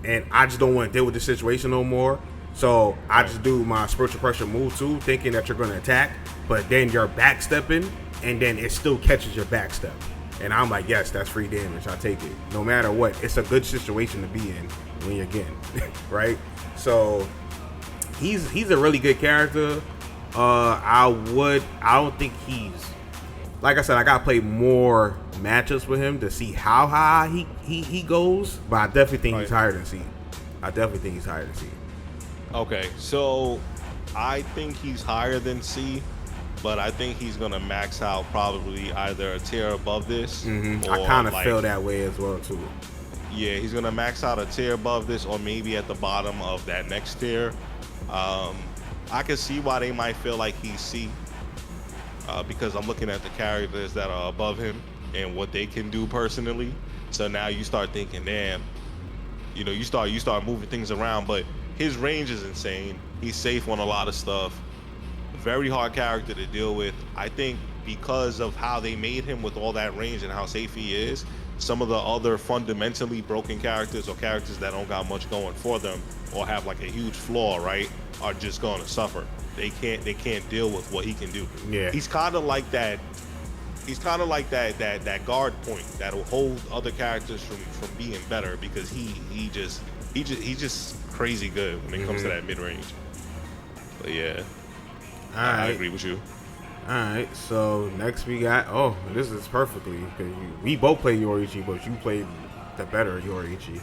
and I just don't want to deal with the situation no more. So I just do my spiritual pressure move too, thinking that you're gonna attack, but then you're backstepping, and then it still catches your backstep. And I'm like, yes, that's free damage. I take it. No matter what, it's a good situation to be in when you're getting, right? So he's a really good character. I don't think he's, like I said, I gotta play more matchups with him to see how high he goes. But I definitely think he's higher than C. Okay, so I think he's higher than C, but I think he's gonna max out probably either a tier above this. Mm-hmm. I kind of feel that way as well too. Yeah, he's gonna max out a tier above this, or maybe at the bottom of that next tier. I can see why they might feel like he's C, because I'm looking at the characters that are above him and what they can do personally. So now you start thinking, damn, you know, you start moving things around. But his range is insane. He's safe on a lot of stuff. Very hard character to deal with. I think because of how they made him with all that range and how safe he is, some of the other fundamentally broken characters, or characters that don't got much going for them or have like a huge flaw, right, are just going to suffer. They can't deal with what he can do. Yeah. He's kind of like that. He's kind of like that guard point that'll hold other characters from being better, because he's just crazy good when it comes to that mid range. But yeah, I agree with you. All right, so next we got, this is perfectly, because we both play yoruichi, but you played the better yoruichi.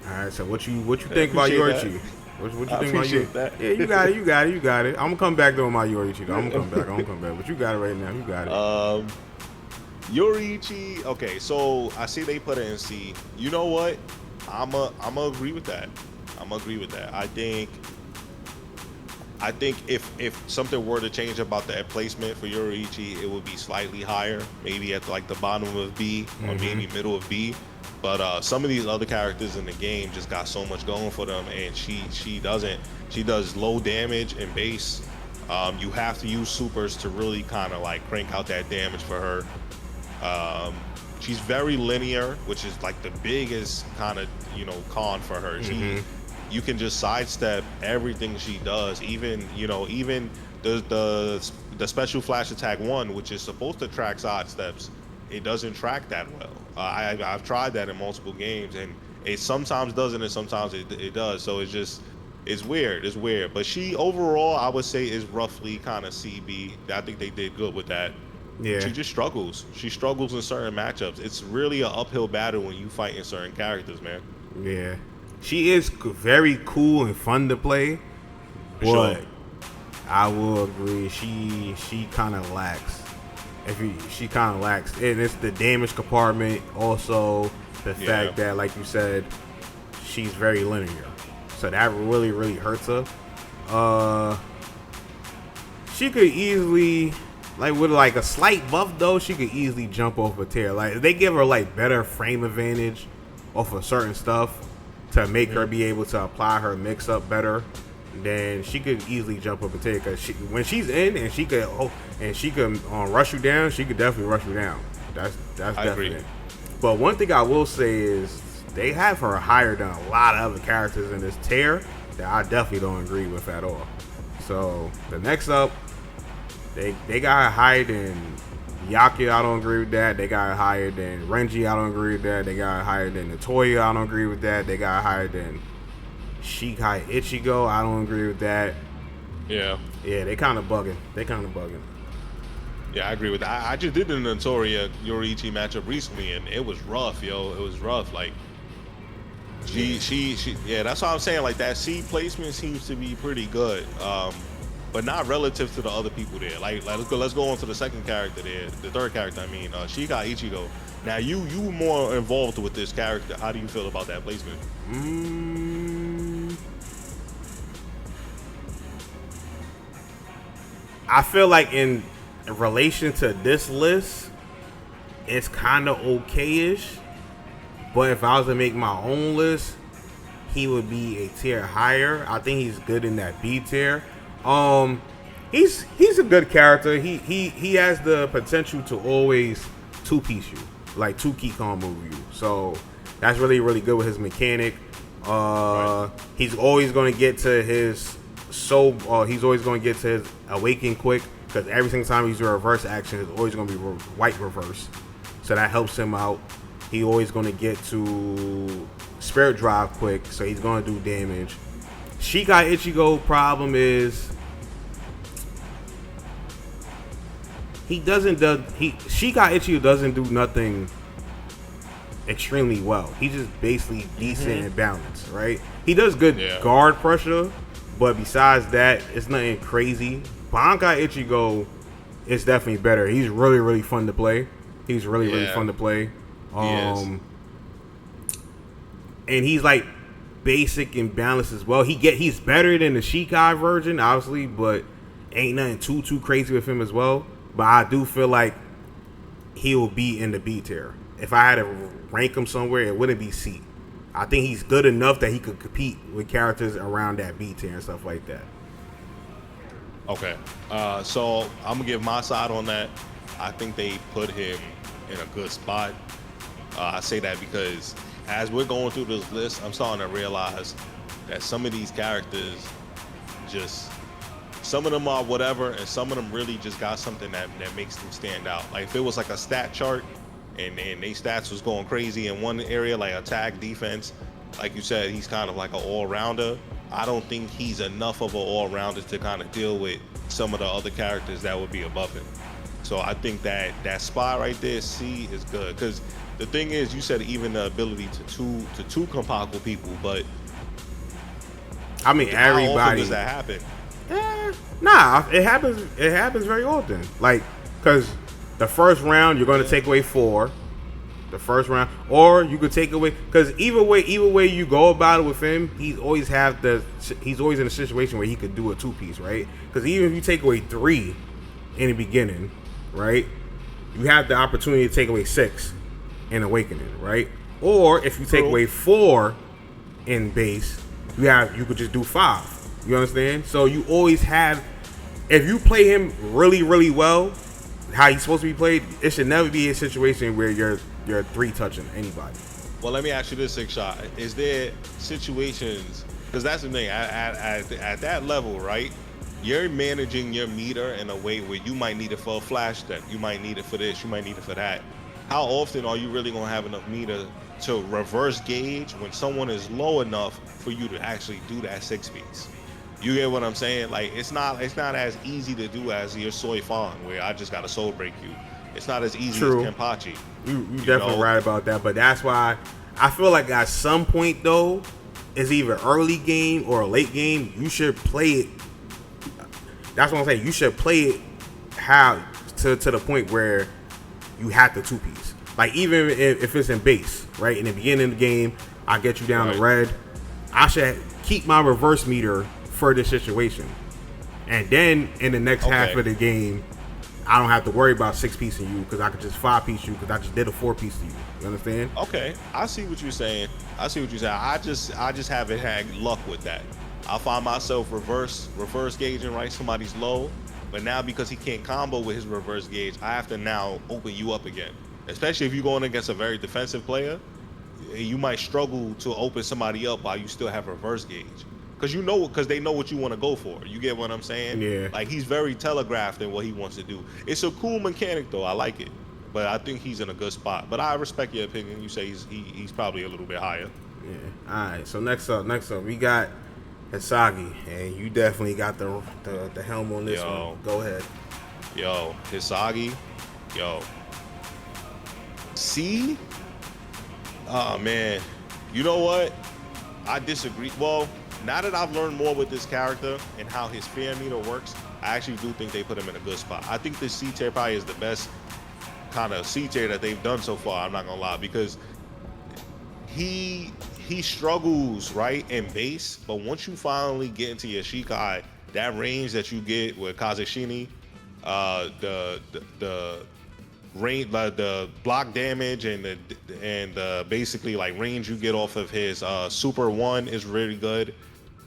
All right, so what you think about yoruichi? What you think about yoruichi? That. Yeah, you got it. I'm gonna come back though on my yoruichi though. I'm gonna come back, but you got it right now. You got it. Yoruichi. Okay, so I see they put it in C. You know what? I'ma agree with that. I think if something were to change about the placement for yoruichi, it would be slightly higher, maybe at like the bottom of B, or maybe middle of B. But some of these other characters in the game just got so much going for them, and she doesn't. She does low damage and base. You have to use supers to really kind of like crank out that damage for her. She's very linear, which is like the biggest kind of con for her. You can just sidestep everything she does, even the special flash attack 1, which is supposed to track side steps. It doesn't track that well. I've tried that in multiple games, and it sometimes doesn't, and sometimes it does. So it's weird. But she overall, I would say, is roughly kind of CB. I think they did good with that. Yeah. She just struggles. She struggles in certain matchups. It's really an uphill battle when you fight in certain characters, man. Yeah. She is very cool and fun to play, but I will agree. She kind of lacks. She kind of lacks, and it's the damage compartment. Also, the fact that, like you said, she's very linear, so that really hurts her. She could easily, like with like a slight buff though, she could easily jump off a tier. Like if they give her like better frame advantage off of certain stuff to make her be able to apply her mix up better, then she could easily jump up a tier. Because when she's in and she could rush you down, she could definitely rush you down. That's definitely. Agree. But one thing I will say is they have her higher than a lot of other characters in this tier that I definitely don't agree with at all. So the next up, they got her higher than Byakuya. I don't agree with that. They got her higher than Renji. I don't agree with that. They got her higher than nnoitra. I don't agree with that. They got her higher than shikai ichigo. I don't agree with that. Yeah, they kind of bugging. Yeah, I agree with that. I just did the nnoitra yoruichi matchup recently, and it was rough, yo. It was rough. Like, she yeah, that's what I'm saying. Like, that C placement seems to be pretty good, but not relative to the other people there. Like let's go on to the second character there, the third character. I mean, shikai ichigo. Now, you more involved with this character. How do you feel about that placement? I feel like in relation to this list, it's kind of okay-ish. But if I was to make my own list, he would be a tier higher. I think he's good in that B tier. He's a good character. He has the potential to always two-piece you, like two-key combo you. So that's really good with his mechanic. He's always going to get to his awaken quick, because every single time he's a reverse action, it's always going to be white reverse. So that helps him out. He always going to get to spirit drive quick, so he's going to do damage. Shikai Ichigo problem is Shikai Ichigo doesn't do nothing extremely well. He's just basically decent and balanced, right? He does good guard pressure, but besides that, it's nothing crazy. Bankai Ichigo is definitely better. He's really fun to play. He's really fun to play. And he's like basic and balanced as well. He's better than the Shikai version, obviously, but ain't nothing too crazy with him as well. But I do feel like he will be in the B tier. If I had to rank him somewhere, it wouldn't be C. I think he's good enough that he could compete with characters around that B tier and stuff like that. Okay. So I'm going to give my side on that. I think they put him in a good spot. I say that because as we're going through this list, I'm starting to realize that some of these characters some of them are whatever, and some of them really just got something that makes them stand out. Like if it was like a stat chart and they stats was going crazy in one area, like attack, defense, like you said, he's kind of like an all-rounder. I don't think he's enough of an all-rounder to kind of deal with some of the other characters that would be above him. So I think that spot right there, C, is good. Because the thing is, you said even the ability to two Kapaku people, but I mean, everybody. How often does that happen? Nah, it happens. It happens very often. Like, because the first round you're going to take away 4. The first round, or you could take away, because either way you go about it with him, he's always in a situation where he could do a 2-piece, right? Because even if you take away 3 in the beginning, right, you have the opportunity to take away 6 in Awakening, right? Or if you take away 4 in base, you could just do 5. You understand? So you always have, if you play him really well, how he's supposed to be played, it should never be a situation where you're 3-touching anybody. Well, let me ask you this, Sikshot. Is there situations, because that's the thing, at that level, right, you're managing your meter in a way where you might need it for a flash step, you might need it for this, you might need it for that. How often are you really going to have enough meter to reverse gauge when someone is low enough for you to actually do that 6-piece? You get what I'm saying? Like, it's not as easy to do as your Soi Fon, where I just got to soul break you. It's not as easy as Kenpachi. You definitely right about that, but that's why I feel like at some point though, it's either early game or late game, you should play it. that's what I'm saying. You should play it how to the point where you have the 2-piece. Like even if it's in base, right? In the beginning of the game, I get you down to red. I should keep my reverse meter for this situation. And then in the next half of the game, I don't have to worry about 6-piecing you because I could just 5-piece you because I just did a 4-piece to you. You understand? Okay, I see what you're saying. I just haven't had luck with that. I find myself reverse gauging, right? Somebody's low, but now because he can't combo with his reverse gauge, I have to now open you up again. Especially if you're going against a very defensive player, you might struggle to open somebody up while you still have reverse gauge. Because they know what you want to go for. You get what I'm saying? Yeah. Like, he's very telegraphed in what he wants to do. It's a cool mechanic, though. I like it. But I think he's in a good spot. But I respect your opinion. You say he's probably a little bit higher. Yeah. All right. So next up, we got Hisagi. And you definitely got the helm on this one. Go ahead. Yo, Hisagi. Yo. See? Oh, man. You know what? I disagree. Well, now that I've learned more with this character and how his fear meter works, I actually do think they put him in a good spot. I think this C tier probably is the best kind of C tier that they've done so far. I'm not gonna lie, because he struggles right in base, but once you finally get into your shikai, that range that you get with Kazashini, the range, the block damage and the basically like range you get off of his super 1 is really good.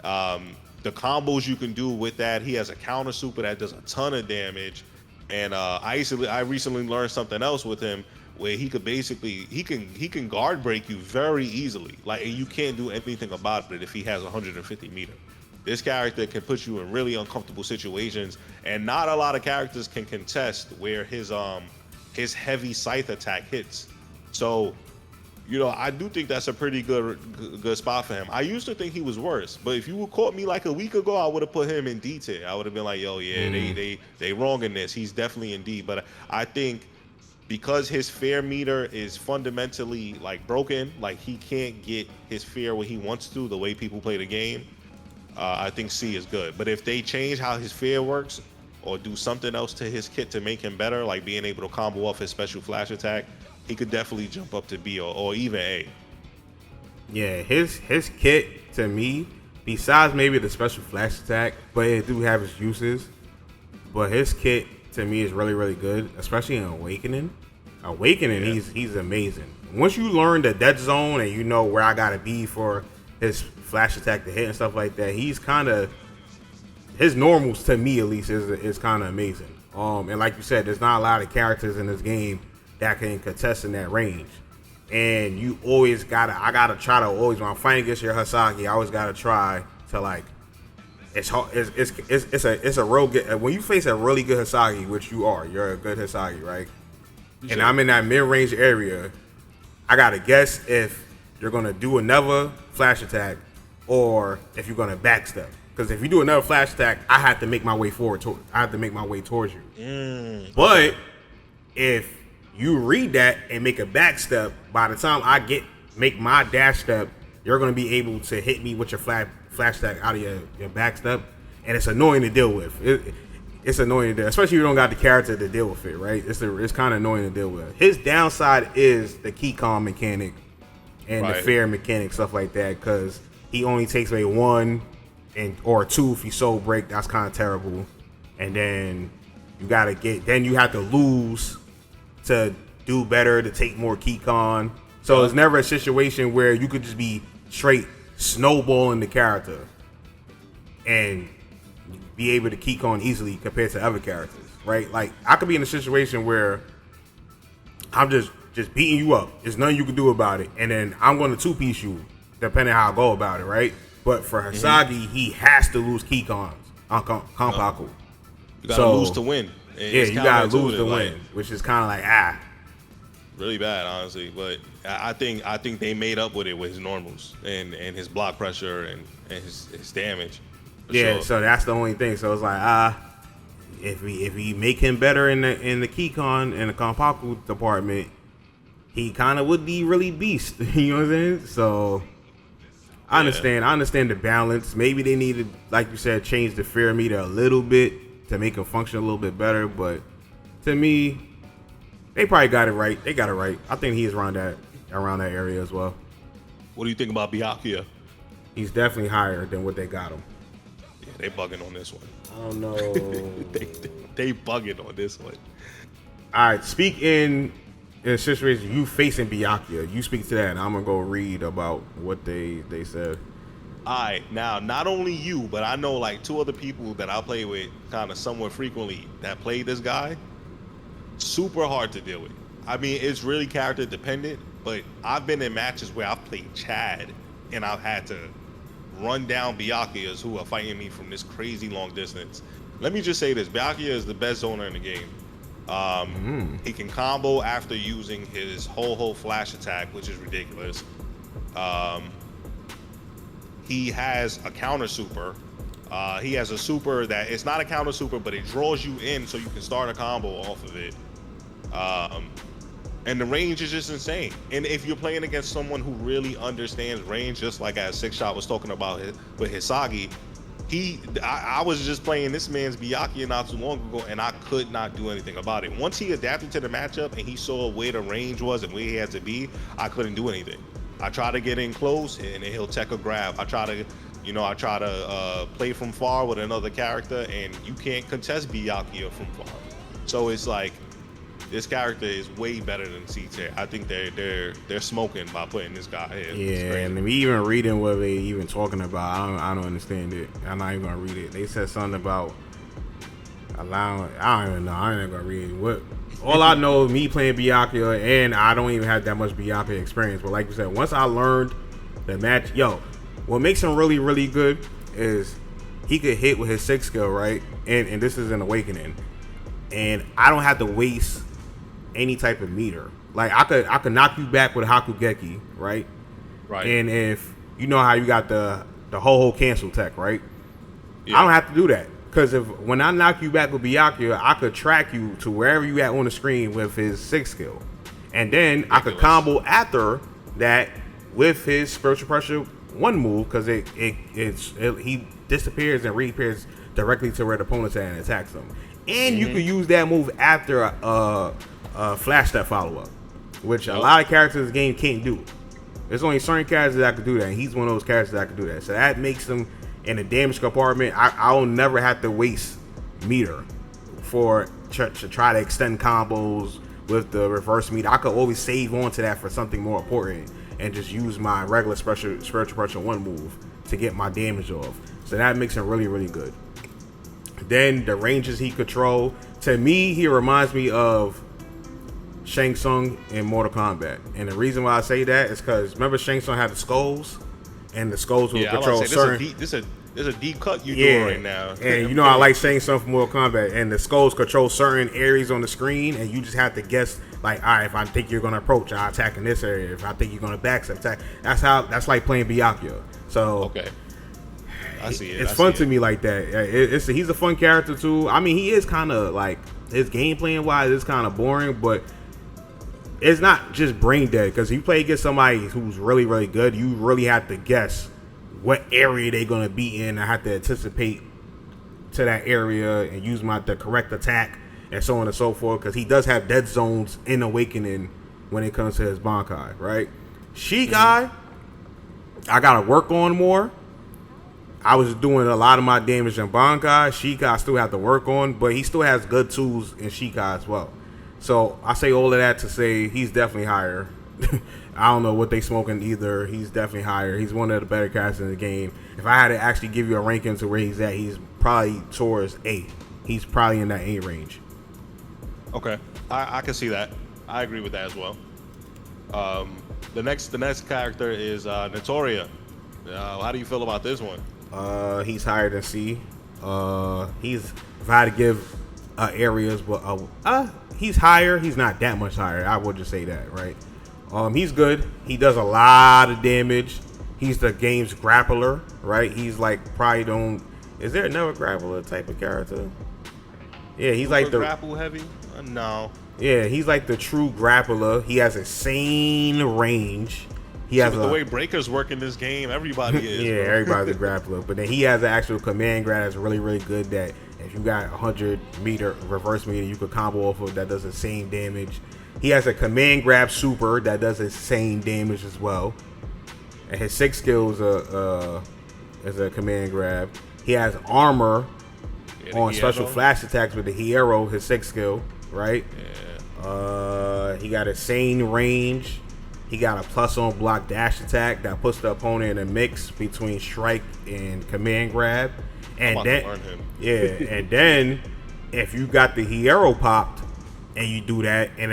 The combos you can do with that, he has a counter super that does a ton of damage. And I recently learned something else with him where he could basically he can guard break you very easily, like, and you can't do anything about it if he has 150 meter. This character can put you in really uncomfortable situations, and not a lot of characters can contest where his heavy scythe attack hits. So, you know, I do think that's a pretty good spot for him. I used to think he was worse, but if you would caught me like a week ago, I would have put him in D tier. I would have been like, yo, yeah, they wrong in this. He's definitely in D. But I think because his fear meter is fundamentally like broken, like he can't get his fear when he wants to, the way people play the game, I think C is good. But if they change how his fear works or do something else to his kit to make him better, like being able to combo off his special flash attack, he could definitely jump up to B or even A. Yeah, his kit to me, besides maybe the special flash attack, but it do have its uses. But his kit to me is really, really good, especially in Awakening. He's amazing. Once you learn the dead zone and you know where I gotta be for his flash attack to hit and stuff like that, he's kind of, his normals to me at least is kind of amazing. And like you said, there's not a lot of characters in this game that can contest in that range. And you always I gotta try to always, when I'm fighting against your Hisagi, I always gotta try to, like, it's hard, it's a real good, when you face a really good Hisagi, which you're a good Hisagi, right? Sure. And I'm in that mid-range area, I gotta guess if you're gonna do another flash attack or if you're gonna backstep. Because if you do another flash attack, I have to make my way forward. I have to make my way towards you. But if you read that and make a backstep, by the time I make my dash step, you're going to be able to hit me with your flash attack out of your backstep, and it's annoying to deal with. It's annoying to deal, especially if you don't got the character to deal with it, right? It's kind of annoying to deal with. His downside is the key con mechanic and the fair mechanic, stuff like that, because he only takes away 1 or 2 if you soul break. That's kind of terrible. And then you have to lose to do better, to take more key con. So it's never a situation where you could just be straight snowballing the character and be able to key con easily compared to other characters, right? Like, I could be in a situation where I'm just beating you up. There's nothing you can do about it. And then I'm going to 2-piece you, depending how I go about it, right? But for Hisagi, he has to lose key cons on Kampaku. You got to lose to win. Yeah, you gotta lose to win, which is kind of like really bad, honestly. But I think they made up with it with his normals and his block pressure and his damage. Yeah, sure. So that's the only thing. So it's like if we make him better in the key con and the Kampaku department, he kind of would be really beast. You know what I'm saying? So I understand the balance. Maybe they needed, like you said, change the fear meter a little bit to make him function a little bit better. But to me, they probably got it right. They got it right. I think he's around that area as well. What do you think about Byakuya? He's definitely higher than what they got him. Yeah, they bugging on this one. I don't know. they bugging on this one. All right, speak in a situation you facing Byakuya. You speak to that, and I'm gonna go read about what they said. All right, now not only you, but I know like 2 other people that I play with kind of somewhat frequently that play this guy. Super hard to deal with. I mean, it's really character dependent, but I've been in matches where I've played Chad and I've had to run down Byakuyas who are fighting me from this crazy long distance. Let me just say this, Byakuya is the best zoner in the game. He can combo after using his whole flash attack, which is ridiculous. He has a counter super. He has a super that it's not a counter super, but it draws you in so you can start a combo off of it. And the range is just insane. And if you're playing against someone who really understands range, just like as Sikshot was talking about with hisagi, I was just playing this man's Byakuya not too long ago, and I could not do anything about it. Once he adapted to the matchup and he saw where the range was and where he had to be, I couldn't do anything. I try to get in close, and he'll tech a grab. I try to play from far with another character, and you can't contest Byakuya from far. So it's like, this character is way better than C tier. I think they're smoking by putting this guy here. Yeah, and me even reading what they even talking about, I don't understand it. I'm not even gonna read it. They said something about allowing. I don't even know. I ain't gonna read what. All I know is me playing Byakuya, and I don't even have that much Byakuya experience. But like you said, once I learned the match, what makes him really, really good is he could hit with his 6 skill, right? And this is an awakening, and I don't have to waste any type of meter. Like I could knock you back with a Hakugeki, right? Right. And if you know how you got the whole cancel tech, right? Yeah. I don't have to do that. Because when I knock you back with Byakuya, I could track you to wherever you at on the screen with his 6 skill. And then I could combo after that with his spiritual pressure 1 move, because he disappears and reappears directly to where the opponent's at and attacks them. And you could use that move after flash step follow-up, which a lot of characters in this game can't do. There's only certain characters that can do that, and he's one of those characters that can do that. So that makes him, in the damage compartment, I'll never have to waste meter to try to extend combos with the reverse meter. I could always save on to that for something more important and just use my regular spiritual pressure 1 move to get my damage off. So that makes him really, really good. Then the ranges he control, to me, he reminds me of Shang Tsung in Mortal Kombat. And the reason why I say that is because remember Shang Tsung had the skulls, and the skulls will control certain. This is a deep cut you doing right now. And you know I like Shang Tsung from Mortal Kombat, and the skulls control certain areas on the screen, and you just have to guess. Like, all right, if I think you're gonna approach, I attack in this area. If I think you're gonna backstep, attack. That's like playing Byakuya. So okay. I see it. It's fun to me like that. He's a fun character too. I mean, he is kind of like, his game playing wise is kind of boring, but it's not just brain dead, because if you play against somebody who's really, really good, you really have to guess what area they're going to be in. I have to anticipate to that area and use the correct attack and so on and so forth, because he does have dead zones in Awakening when it comes to his Bankai, right? Shikai, I got to work on more. I was doing a lot of my damage in Bankai. Shikai I still have to work on, but he still has good tools in Shikai as well. So I say all of that to say he's definitely higher. I don't know what they smoking either. He's definitely higher. He's one of the better characters in the game. If I had to actually give you a ranking to where he's at, he's probably towards A. He's probably in that A range. Okay, I can see that. I agree with that as well. The next character is nnoitra. How do you feel about this one? He's higher than C. He's, if I had to give areas, but he's higher. He's not that much higher. I would just say that, right? He's good. He does a lot of damage. He's the game's grappler, right? He's like probably don't. Is there another grappler type of character? Yeah, he's like the grapple heavy. No. Yeah, he's like the true grappler. He has insane range. He has the way breakers work in this game, everybody is. Yeah, bro. everybody's a grappler. But then he has an actual command grab that's really, really good that if you got 100 meter reverse meter, you could combo off of that does the same damage. He has a command grab super that does the same damage as well. And his 6 skill is a command grab. He has armor on special flash attacks with the Hierro, his 6 skill, right? Yeah. He got a sane range. He got a plus on block dash attack that puts the opponent in a mix between strike and command grab. And then, and then if you got the Hierro popped and you do that, and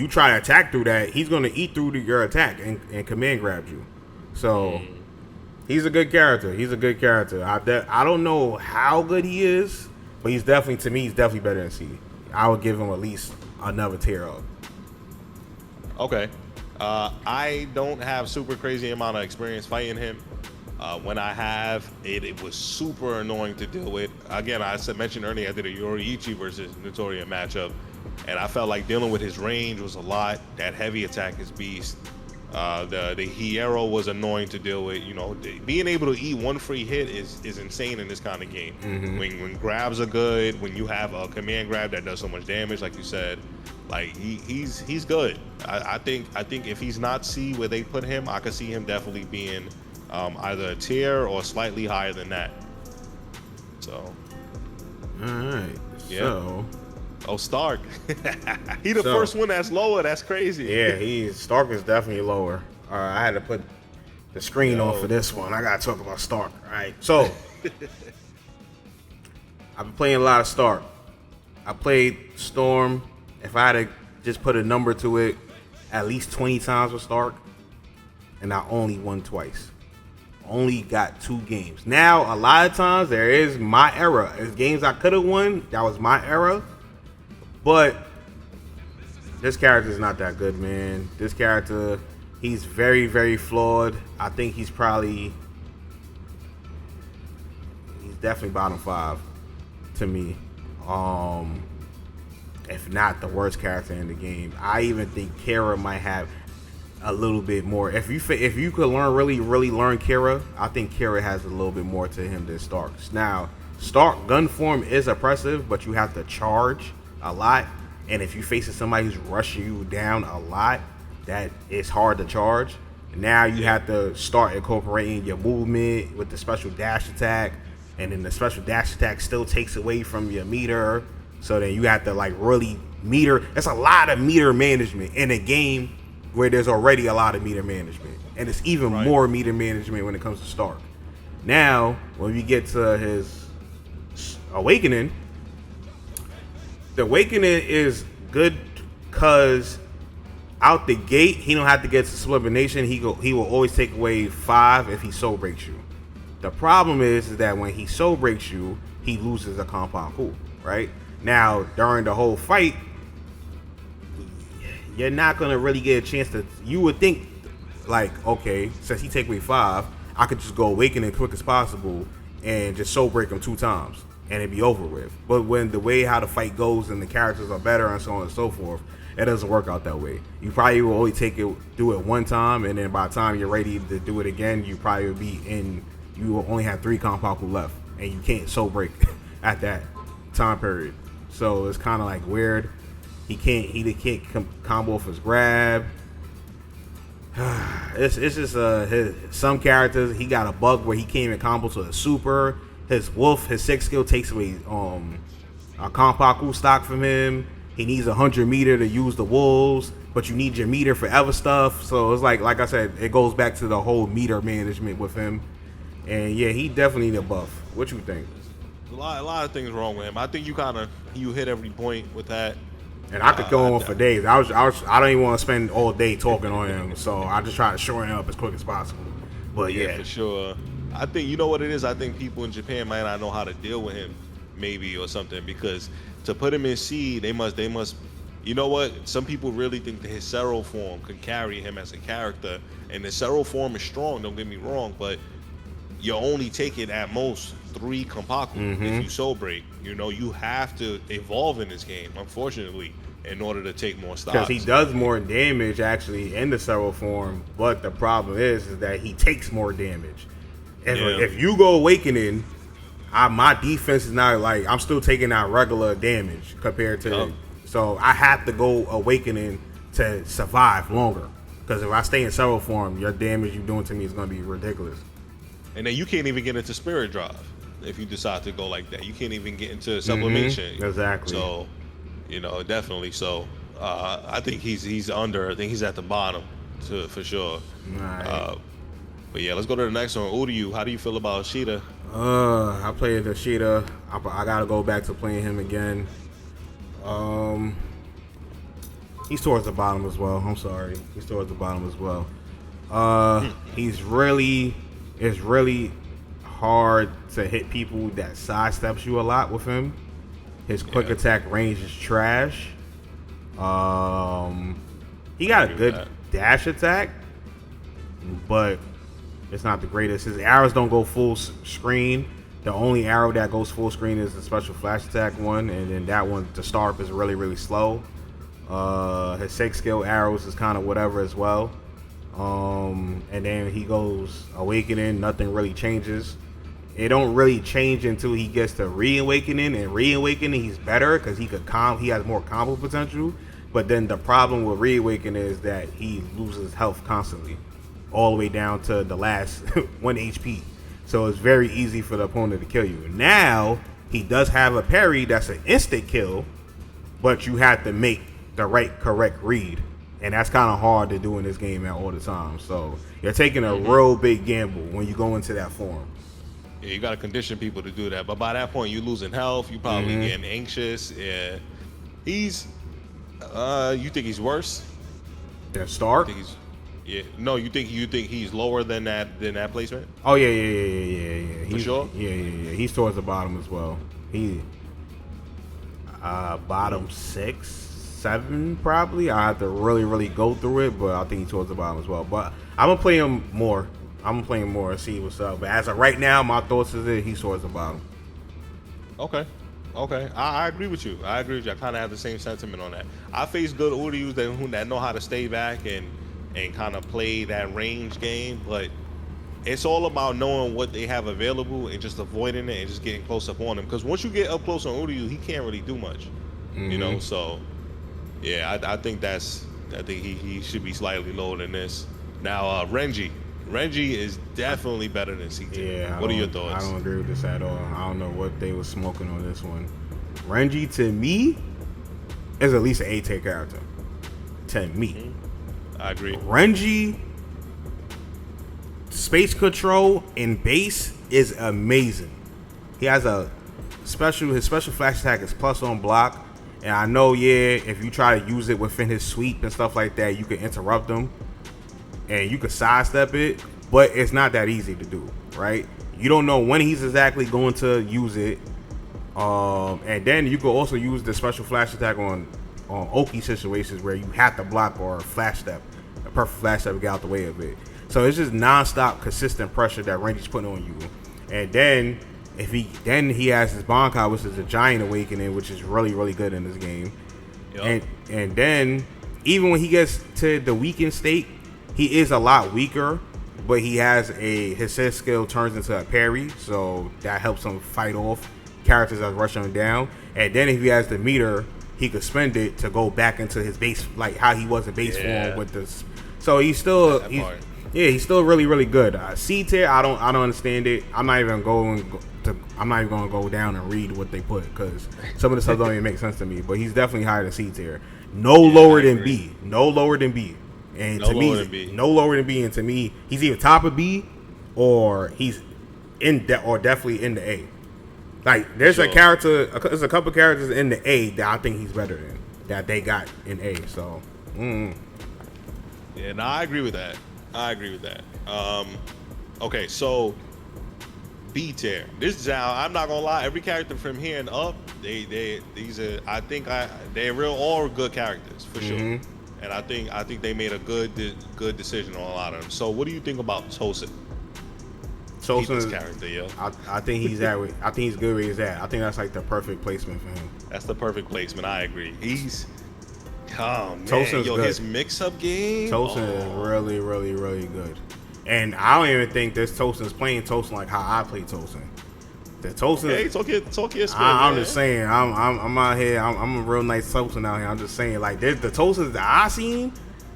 you try to attack through that, he's gonna eat through your attack and command grab you. So he's a good character. I don't know how good he is, but he's definitely better than C. I would give him at least another tier up. Okay. I don't have super crazy amount of experience fighting him. When I have, it was super annoying to deal with. Again, I mentioned earlier I did a yoruichi versus nnoitra matchup, and I felt like dealing with his range was a lot. That heavy attack is beast. The Hierro was annoying to deal with. You know, being able to eat one free hit is insane in this kind of game. Mm-hmm. When grabs are good, when you have a command grab that does so much damage, like you said, like he's good. I think if he's not C where they put him, I could see him definitely being either a tier or slightly higher than that. So, all right. Yeah. So, Stark. He the first one that's lower. That's crazy. Yeah, Stark is definitely lower. I had to put the screen on for this one. I gotta talk about Stark. All right. So, I've been playing a lot of Stark. I played Storm. If I had to just put a number to it, at least 20 times with Stark, and I only won twice. Only got 2 games. Now, a lot of times, there is my era. There's games I could have won. That was my era. But this character is not that good, man. This character, he's very, very flawed. I think he's definitely bottom 5 to me. If not the worst character in the game. I even think Kara might have a little bit more. If you could really learn Kara, I think Kara has a little bit more to him than Stark's. Now, Stark gun form is oppressive, but you have to charge a lot. And if you facing somebody who's rushing you down a lot, that is hard to charge. Now you have to start incorporating your movement with the special dash attack, and then the special dash attack still takes away from your meter. So then you have to like really meter. That's a lot of meter management in a game where there's already a lot of meter management, and it's even more meter management when it comes to Stark. Now, when we get to his awakening, the awakening is good because out the gate he don't have to get to sublimation. He will always take away 5 if he soul breaks you. The problem is that when he soul breaks you, he loses a compound cool, right? Now, during the whole fight, you're not going to really get a chance to... You would think, like, okay, since he take away 5, I could just go awaken as quick as possible and just soul break him 2 times, and it'd be over with. But when the way how the fight goes and the characters are better and so on and so forth, it doesn't work out that way. You probably will only do it 1 time, and then by the time you're ready to do it again, you probably will be in... You will only have 3 compound left, and you can't soul break at that time period. So it's kind of like weird. He can't combo off his grab. It's just some characters. He got a bug where he can't even combo to a super. His wolf, his 6 skill takes away a Konpaku stock from him. He needs 100 meter to use the wolves, but you need your meter for other stuff. So it's like I said, it goes back to the whole meter management with him. And yeah, he definitely need a buff. What you think? A lot of things wrong with him. I think you hit every point with that. And I could go on for days. I don't even want to spend all day talking on him, so I just try to shore him up as quick as possible. But yeah, for sure. I think you know what it is. I think people in Japan might not know how to deal with him, maybe or something. Because to put him in C, they must. You know what? Some people really think that his Sero form could carry him as a character, and the Sero form is strong. Don't get me wrong, but you only take it at most 3 Konpaku if you soul break. You know, you have to evolve in this game, unfortunately. in order to take more stocks. Because he does more damage actually in the Sero form, but the problem is that he takes more damage. And if you go Awakening, my defense is not like I'm still taking out regular damage compared to. So I have to go Awakening to survive longer. Because if I stay in Sero form, your damage you're doing to me is going to be ridiculous. And then you can't even get into Spirit Drive if you decide to go like that. You can't even get into Sublimation. Mm-hmm. Exactly. So, definitely. So, I think he's under. I think he's at the bottom, for sure. Right. But yeah, let's go to the next one. Uryu, how do you feel about Shida? I played the Shida. I gotta go back to playing him again. He's towards the bottom as well. I'm sorry. He's towards the bottom as well. It's really hard to hit people that sidesteps you a lot with him. His quick attack range is trash. He got a good dash attack, but it's not the greatest. His arrows don't go full screen. The only arrow that goes full screen is the special flash attack one, and then that one to start is really, really slow. His 6 skill arrows is kind of whatever as well. And then he goes Awakening, nothing really changes. It don't really change until he gets to Reawakening, and Reawakening he's better because he has more combo potential. But then the problem with Reawakening is that he loses health constantly, all the way down to the last 1 HP. So it's very easy for the opponent to kill you. Now he does have a parry that's an instant kill, but you have to make the correct read, and that's kind of hard to do in this game at all the time. So you're taking a real big gamble when you go into that form. Yeah, you got to condition people to do that, but by that point you're losing health. You probably getting anxious. Yeah, he's. You think he's worse? That Stark? No, you think he's lower than that placement? Oh yeah. For sure. Yeah. He's towards the bottom as well. He bottom 6, 7 probably. I have to really go through it, but I think he's towards the bottom as well. But I'm gonna play him more. And see what's up. But as of right now, my thoughts is that he's towards the bottom. Okay. I agree with you. I kind of have the same sentiment on that. I face good Uryus that know how to stay back and kind of play that range game, but it's all about knowing what they have available and just avoiding it and just getting close up on him. Because once you get up close on Uryu, he can't really do much. So yeah, I think he should be slightly lower than this. Now Renji is definitely better than C tier. Yeah. What are your thoughts? I don't agree with this at all. I don't know what they were smoking on this one. Renji to me is at least an A tier character. To me. I agree. Renji space control and base is amazing. He has his special flash attack is plus on block. And I know, if you try to use it within his sweep and stuff like that, you can interrupt him and you can sidestep it, but it's not that easy to do, right? You don't know when he's exactly going to use it. And then you can also use the special flash attack on Oki situations where you have to block or flash step, a perfect flash step to get out the way of it. So it's just non-stop, consistent pressure that Renji's putting on you. And then he has his Bankai, which is a giant awakening, which is really, really good in this game. Yep. And then even when he gets to the weakened state, he is a lot weaker, but he has his set skill turns into a parry, so that helps him fight off characters that's rushing him down. And then if he has the meter, he could spend it to go back into his base, like how he was in base form with this. So he's still really, really good. C tier, I don't understand it. I'm not even going to go down and read what they put because some of the stuff don't even make sense to me. But he's definitely higher than C tier. No lower than B. And no lower than B. And to me, he's either top of B or he's definitely in the A. Like there's a couple characters in the A that I think he's better than that they got in A. So. Yeah, no, I agree with that. Okay, so B tier. This is how I'm not gonna lie. Every character from here and up, they're all good characters for sure. And I think they made a good decision on a lot of them. So what do you think about Tosen? Tosen's character, yo. I think he's that way. I think he's good where he's at. I think that's like the perfect placement for him. That's the perfect placement. I agree. Oh man, Tosen's yo, good. his mix-up game. Tosen is really, really, really good. And I don't even think this Tosen's playing Tosen like how I play Tosen. The Tosen. Hey, talk your spit, I'm man. just saying. I'm out here. I'm a real nice Tosen out here. I'm just saying. Like the Tosens that I seen,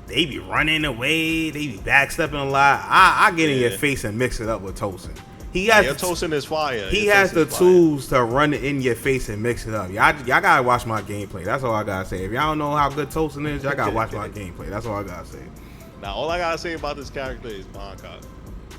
they be running away. They be backstepping a lot. I get in your face and mix it up with Tosen. He has Tosen is fire. He has the tools to run it in your face and mix it up. Y'all gotta watch my gameplay. That's all I gotta say. If y'all don't know how good Tosen is, y'all gotta watch my gameplay. That's all I gotta say. Now, all I gotta say about this character is Bankai.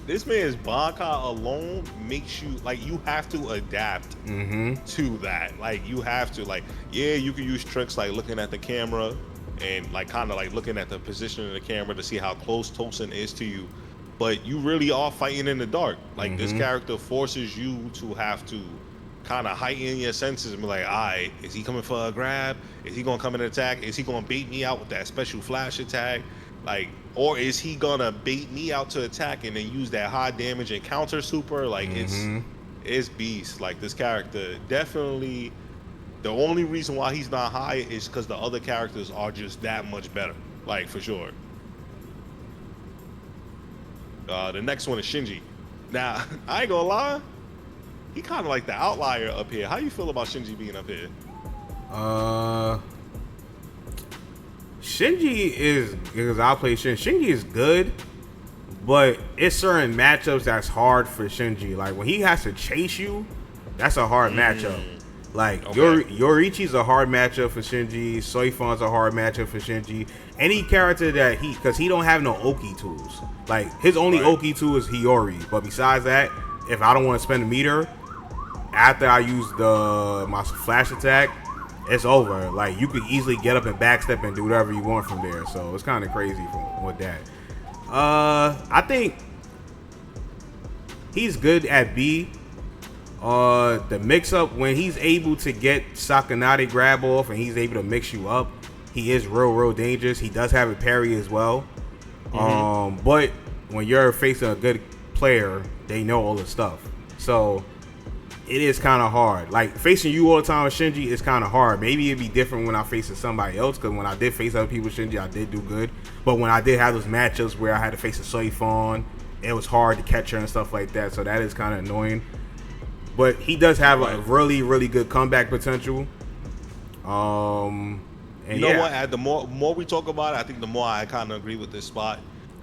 This man's Bankai alone makes you like you have to adapt to that. Like you have to you can use tricks like looking at the camera and like kind of like looking at the position of the camera to see how close Tosen is to you. But you really are fighting in the dark. Like this character forces you to have to kind of heighten your senses and be like, all right, is he coming for a grab? Is he gonna come in and attack? Is he gonna bait me out with that special flash attack? Like, or is he gonna bait me out to attack and then use that high damage and counter super? Like it's beast. Like this character definitely. The only reason why he's not high is because the other characters are just that much better. Like for sure. The next one is Shinji. Now, I ain't gonna lie, he kind of like the outlier up here. How you feel about Shinji being up here? Shinji is, because I play Shinji is good, but it's certain matchups that's hard for Shinji. Like when he has to chase you, that's a hard matchup. Like yoruichi's a hard matchup for Shinji. Soi Fon's a hard matchup for Shinji. Any character that because he don't have no Oki tools. Like his only Oki tool is Hiyori. But besides that, if I don't want to spend a meter, after I use my flash attack, it's over. Like you could easily get up and backstep and do whatever you want from there. So it's kind of crazy with that. I think he's good at B. The mix up when he's able to get Sakanade grab off and he's able to mix you up, he is real dangerous. He does have a parry as well. But when you're facing a good player, they know all the stuff. So it is kind of hard. Like facing you all the time with Shinji is kind of hard. Maybe it'd be different when I facing somebody else, because when I did face other people with Shinji, I did do good. But when I did have those matchups where I had to face a Soi Fon, it was hard to catch her and stuff like that. So that is kind of annoying. But he does have a really good comeback potential. And you know what? The more we talk about it, I think the more I kind of agree with this spot.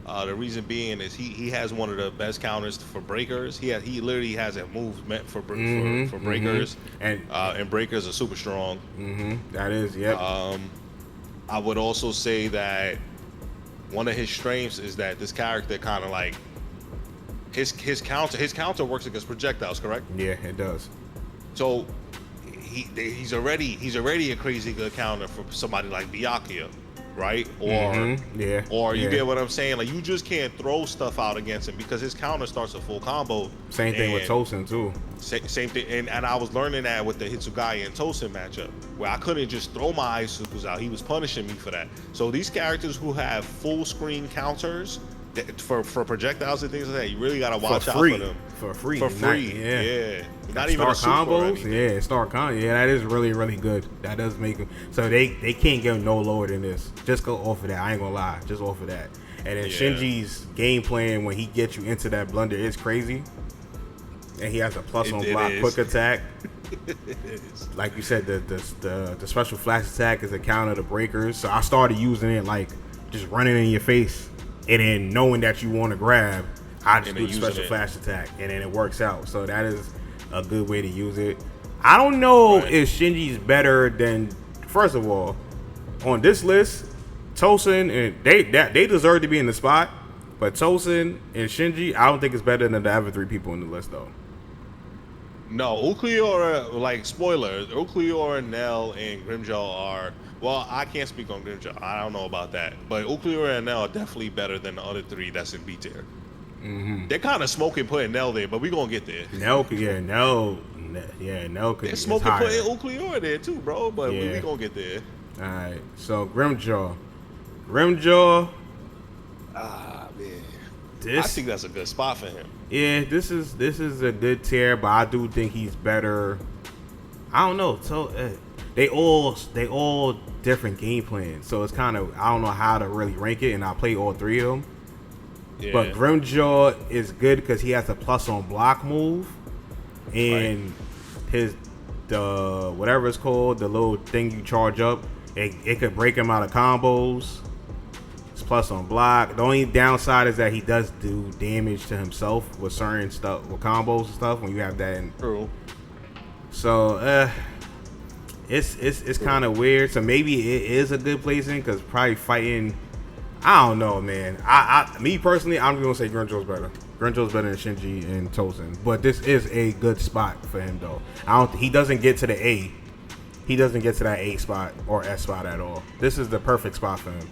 The reason being is he has one of the best counters for breakers. He literally has a move meant for breakers, and breakers are super strong. That is, yep. I would also say that one of his strengths is that this character kind of like his counter works against projectiles, correct? Yeah, it does. So he's already a crazy good counter for somebody like Byakuya, right? Or you get what I'm saying? Like you just can't throw stuff out against him because his counter starts a full combo. Same thing with Tosen too. Same thing, and I was learning that with the hitsugaya and Tosen matchup, where I couldn't just throw my Izukus out. He was punishing me for that. So these characters who have full screen counters for projectiles and things like that, you really gotta watch out for them. For free. Yeah. Not even a super combos. Yeah, star combos. Yeah, that is really good. That does make them so they can't get no lower than this. Just go off of that. I ain't gonna lie. Just off of that. And then Shinji's game plan when he gets you into that blunder is crazy. And he has a plus on block quick attack. Like you said, the special flash attack is a counter to breakers. So I started using it like just running in your face. And then knowing that you want to grab, I just do the special flash attack, and then it works out. So that is a good way to use it. I don't know if Shinji's better than. First of all, on this list, Tosen and they deserve to be in the spot, but Tosen and Shinji, I don't think it's better than the other three people in the list though. No, Ulquiorra, like spoiler, Ulquiorra, Nell, and Grimmjow are. Well, I can't speak on Grimmjow. I don't know about that. But Ulquiorra and Nell are definitely better than the other three that's in B tier. They're kind of smoking putting Nell there, but we're going to get there. Nell could. They're smoking putting Ulquiorra there too, bro, but we're going to get there. All right, so Grimmjow. Ah, man. I think that's a good spot for him. Yeah, this is a good tier, but I do think he's better. I don't know. So they all different game plans. So it's kind of, I don't know how to really rank it, and I play all three of them. Yeah. But grimmjow is good because he has a plus on block move, and the whatever it's called, the little thing you charge up, it could break him out of combos. It's plus on block. The only downside is that he does do damage to himself with certain stuff, with combos and stuff when you have that in. True. So it's kind of weird. So maybe it is a good placing because probably fighting. I don't know, man. Me personally, I'm gonna say Grimmjow's better. Grimmjow's better than Shinji and Tosen, but this is a good spot for him though. He doesn't get to the A. He doesn't get to that A spot or S spot at all. This is the perfect spot for him.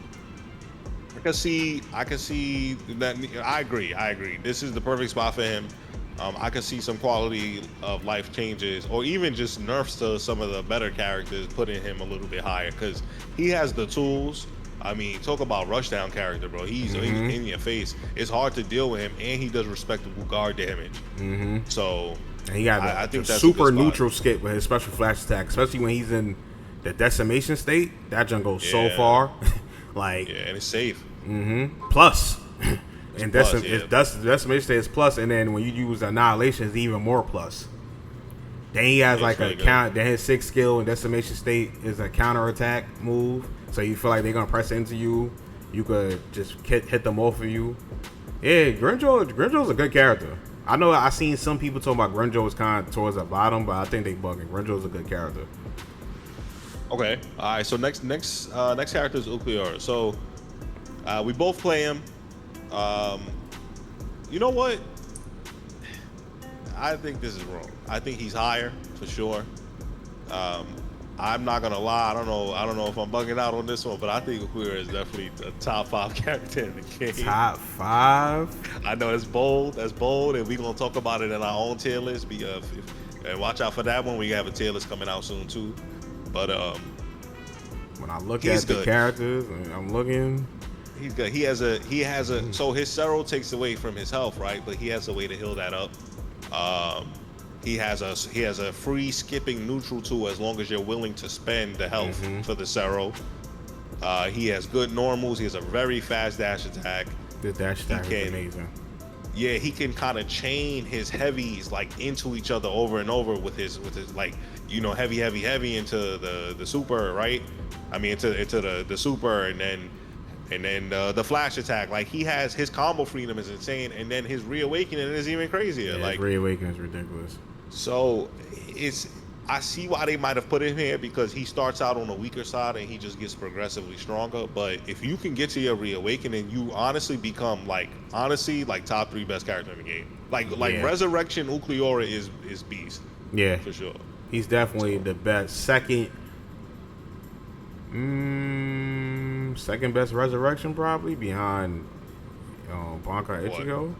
I can see that. I agree. This is the perfect spot for him. I can see some quality of life changes, or even just nerfs to some of the better characters, putting him a little bit higher because he has the tools. I mean, talk about rushdown character, bro. He's in your face. It's hard to deal with him, and he does respectable guard damage. So, and he got I think that's super neutral skip with his special flash attack, especially when he's in the decimation state. That junk goes so far, like and it's safe. Plus, and plus, decimation state is plus, and then when you use annihilation, it's even more plus. Then he has like a count. Then his 6th skill in decimation state is a counter attack move. So you feel like they're gonna press into you, you could just hit them off of you. Yeah, Grimmjow's a good character. I know I seen some people talking about Grimmjow was kind of towards the bottom, but I think they bugging. Grimmjow's a good character. Okay, all right. So next character is Ulquiorra. So we both play him. You know what? I think this is wrong. I think he's higher for sure. I'm not gonna lie. I don't know if I'm bugging out on this one, but I think Ulquiorra is definitely a top 5 character in the game. Top 5? I know it's bold. That's bold, and we're gonna talk about it in our own tier list. And watch out for that one. We have a tier list coming out soon too. But when I look at the characters, I'm looking. He's good. He has a. So his Cero takes away from his health, right? But he has a way to heal that up. He has a free skipping neutral tool as long as you're willing to spend the health for the Cero. He has good normals. He has a very fast dash attack. The dash attack is amazing. Yeah, he can kind of chain his heavies like into each other over and over with his like, you know, heavy into the super, right? I mean into the super, and then the flash attack. Like he has his combo freedom is insane, and then his reawakening is even crazier. Yeah, like his reawakening is ridiculous. So I see why they might have put him here, because he starts out on the weaker side and he just gets progressively stronger. But if you can get to your reawakening, you honestly become like top 3 best character in the game. Like Resurrection Ulquiorra is beast. Yeah, for sure. He's definitely the best. Second best Resurrection probably behind Bankai Ichigo.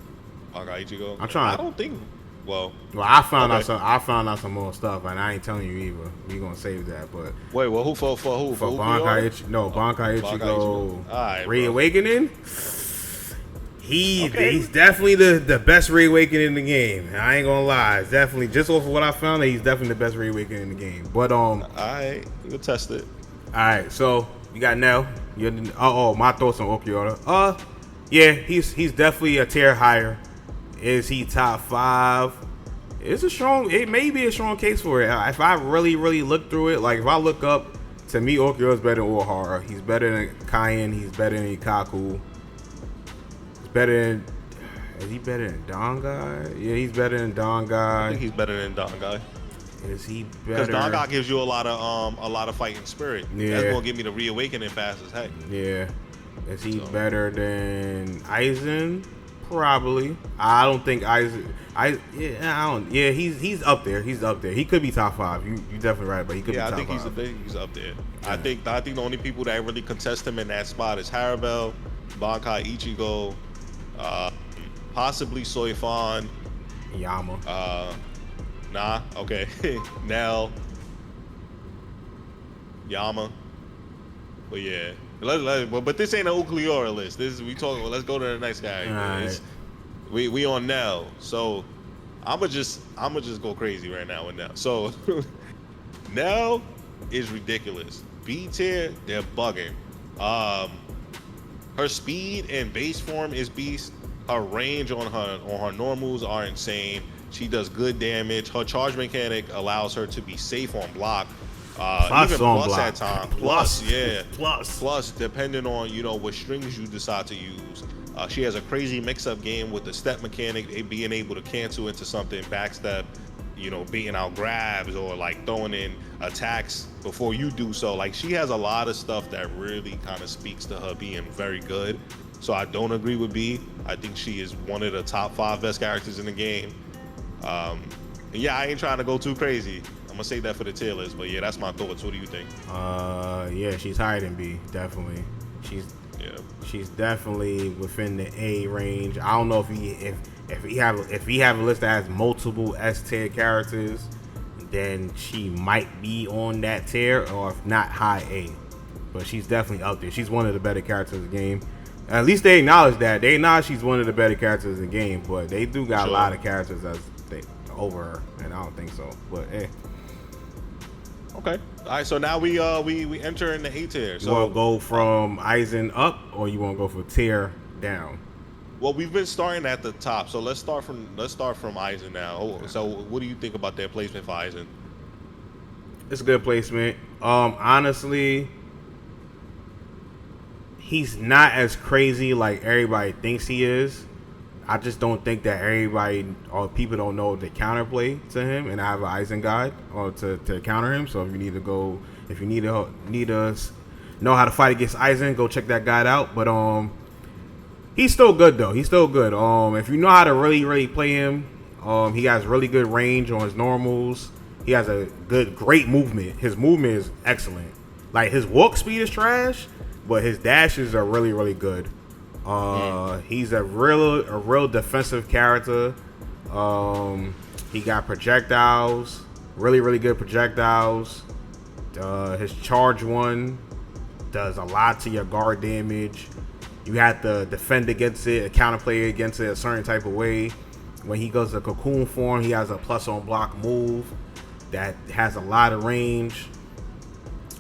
Bankai Ichigo. I'm trying. I don't think. Well, I found out some more stuff, and I ain't telling you either. We gonna save that, but wait, well, who for who? For Bankai Ichigo? No, Bankai Ichigo. Right, reawakening. He's definitely the best reawakening in the game. I ain't gonna lie. It's definitely, just off of what I found, he's definitely the best reawakening in the game. But alright, we'll test it. Alright, so you got Nell. My thoughts on Ulquiorra. Yeah, he's definitely a tier higher. Is he top 5? It may be a strong case for it. If I really look through it, like if I look up, to me Ulquiorra is better than Urahara. He's better than Kaien. He's better than Ikkaku. Is he better than Dangai? Yeah, he's better than Dangai. I think he's better than Dangai. Is he better? Because Dangai gives you a lot of fighting spirit. Yeah. That's gonna give me the reawakening fast as heck. Yeah. Is he better than Aizen? Probably. I don't think Aizen. Yeah, he's up there. He's up there. He could be top 5. You definitely right, but he could be top 5. Yeah, I think he's up there. Yeah. I think the only people that really contest him in that spot is Harabel, Bankai Ichigo, possibly Soi Fon, Yama. Okay. Nell, Yama. But yeah. But this ain't an Ulquiorra list. We talking. Let's go to the next guy. Right. We on Nell. So I'ma just go crazy right now with Nell. So Nell, is ridiculous. B tier, they're bugging. Her speed and base form is beast. Her range on her normals are insane. She does good damage. Her charge mechanic allows her to be safe on block. Even plus block. At time. Plus, yeah. Plus, depending on, you know, what strings you decide to use. She has a crazy mix-up game with the step mechanic, being able to cancel into something, backstep, you know, beating out grabs or like throwing in attacks before you do so. Like, she has a lot of stuff that really kind of speaks to her being very good. So I don't agree with B. I think she is one of the top 5 best characters in the game. Yeah, I ain't trying to go too crazy. I'm gonna say that for the tier list, but yeah, that's my thoughts. What do you think? Yeah, she's higher than B, definitely. She's definitely within the A range. I don't know if he have a list that has multiple S tier characters, then she might be on that tier, or if not, high A. But she's definitely up there. She's one of the better characters in the game. At least they acknowledge that. They acknowledge she's one of the better characters in the game, but they do got a lot of characters that's over her, and I don't think so. But Okay. All right. So now we enter in the A tier. So you want to go from Aizen up, or you want to go for tier down? Well, we've been starting at the top, so let's start from Aizen now. So what do you think about their placement for Aizen? It's a good placement. Honestly, he's not as crazy like everybody thinks he is. I just don't think that everybody or people don't know the counterplay to him, and I have an Aizen guide or to counter him. So if you need to know how to fight against Aizen, go check that guide out. But he's still good though. He's still good. If you know how to really play him, he has really good range on his normals. He has a great movement. His movement is excellent. Like, his walk speed is trash, but his dashes are really good. He's a real defensive character. He got projectiles, really good projectiles. His charge one does a lot to your guard damage. You have to defend against it, counterplay against it a certain type of way. When he goes to cocoon form, he has a plus on block move that has a lot of range.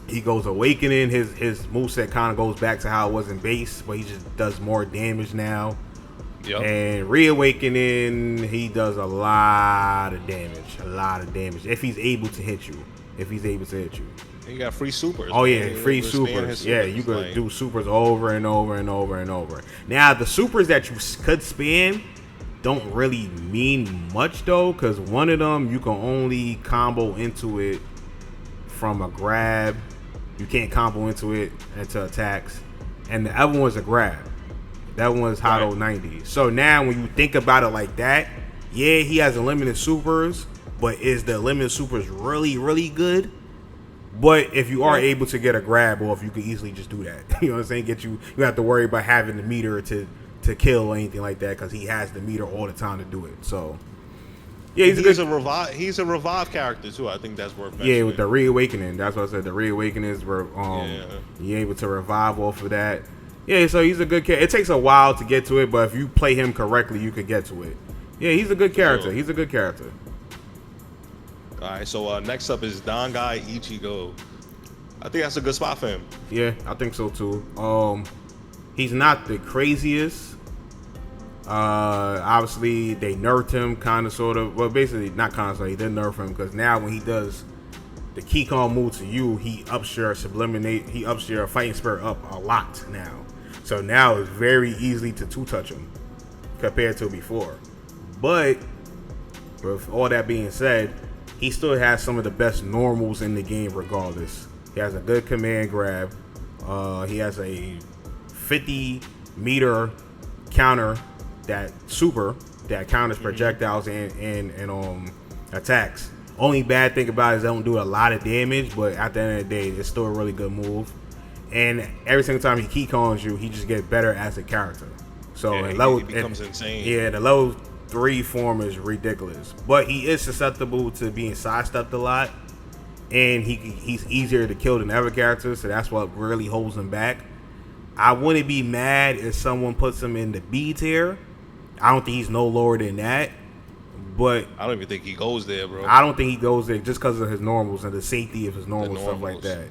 He goes awakening. His moveset kind of goes back to how it was in base, but he just does more damage now. Yep. And reawakening, he does a lot of damage. If he's able to hit you. He got free supers. Oh yeah, free supers. Yeah, you could do supers over and over. Now the supers that you could spam don't really mean much though, because one of them you can only combo into it from a grab. You can't combo into it into attacks. And the other one's a grab. That one's Hado 90. So now when you think about it like that, yeah, he has unlimited supers, but is the limited supers really good? But if you are able to get a grab off, you can easily just do that. You know what I'm saying? You have to worry about having the meter to kill or anything like that, because he has the meter all the time to do it. So yeah, he's a revive character too. I think that's worth mentioning. Yeah, with the reawakening. That's what I said. The reawakenings were you're able to revive off of that. Yeah, so he's a good character. It takes a while to get to it, but if you play him correctly, you could get to it. Yeah, he's a good character. Sure. He's a good character. All right, so next up is Dangai Ichigo. I think that's a good spot for him. Yeah, I think so too. He's not the craziest. Obviously they nerfed him kind of sort of, well, basically not kind of, so he didn't nerf him, because now when he does the Kikon move to you, he ups your fighting spirit up a lot now. So now it's very easy to two-touch him compared to before. But with all that being said, he still has some of the best normals in the game regardless. He has a good command grab. He has a 50-meter counter that counters projectiles and attacks. Only bad thing about it is they don't do a lot of damage, but at the end of the day, it's still a really good move. And every single time he key-cons you, he just gets better as a character. So he becomes insane. Yeah, the level 3 form is ridiculous, but he is susceptible to being sidestepped a lot, and he's easier to kill than other characters, so that's what really holds him back. I wouldn't be mad if someone puts him in the B tier. I don't think he's no lower than that, But I don't even think he goes there, bro. I don't think he goes there just because of his normals and the safety of his normals, stuff like that.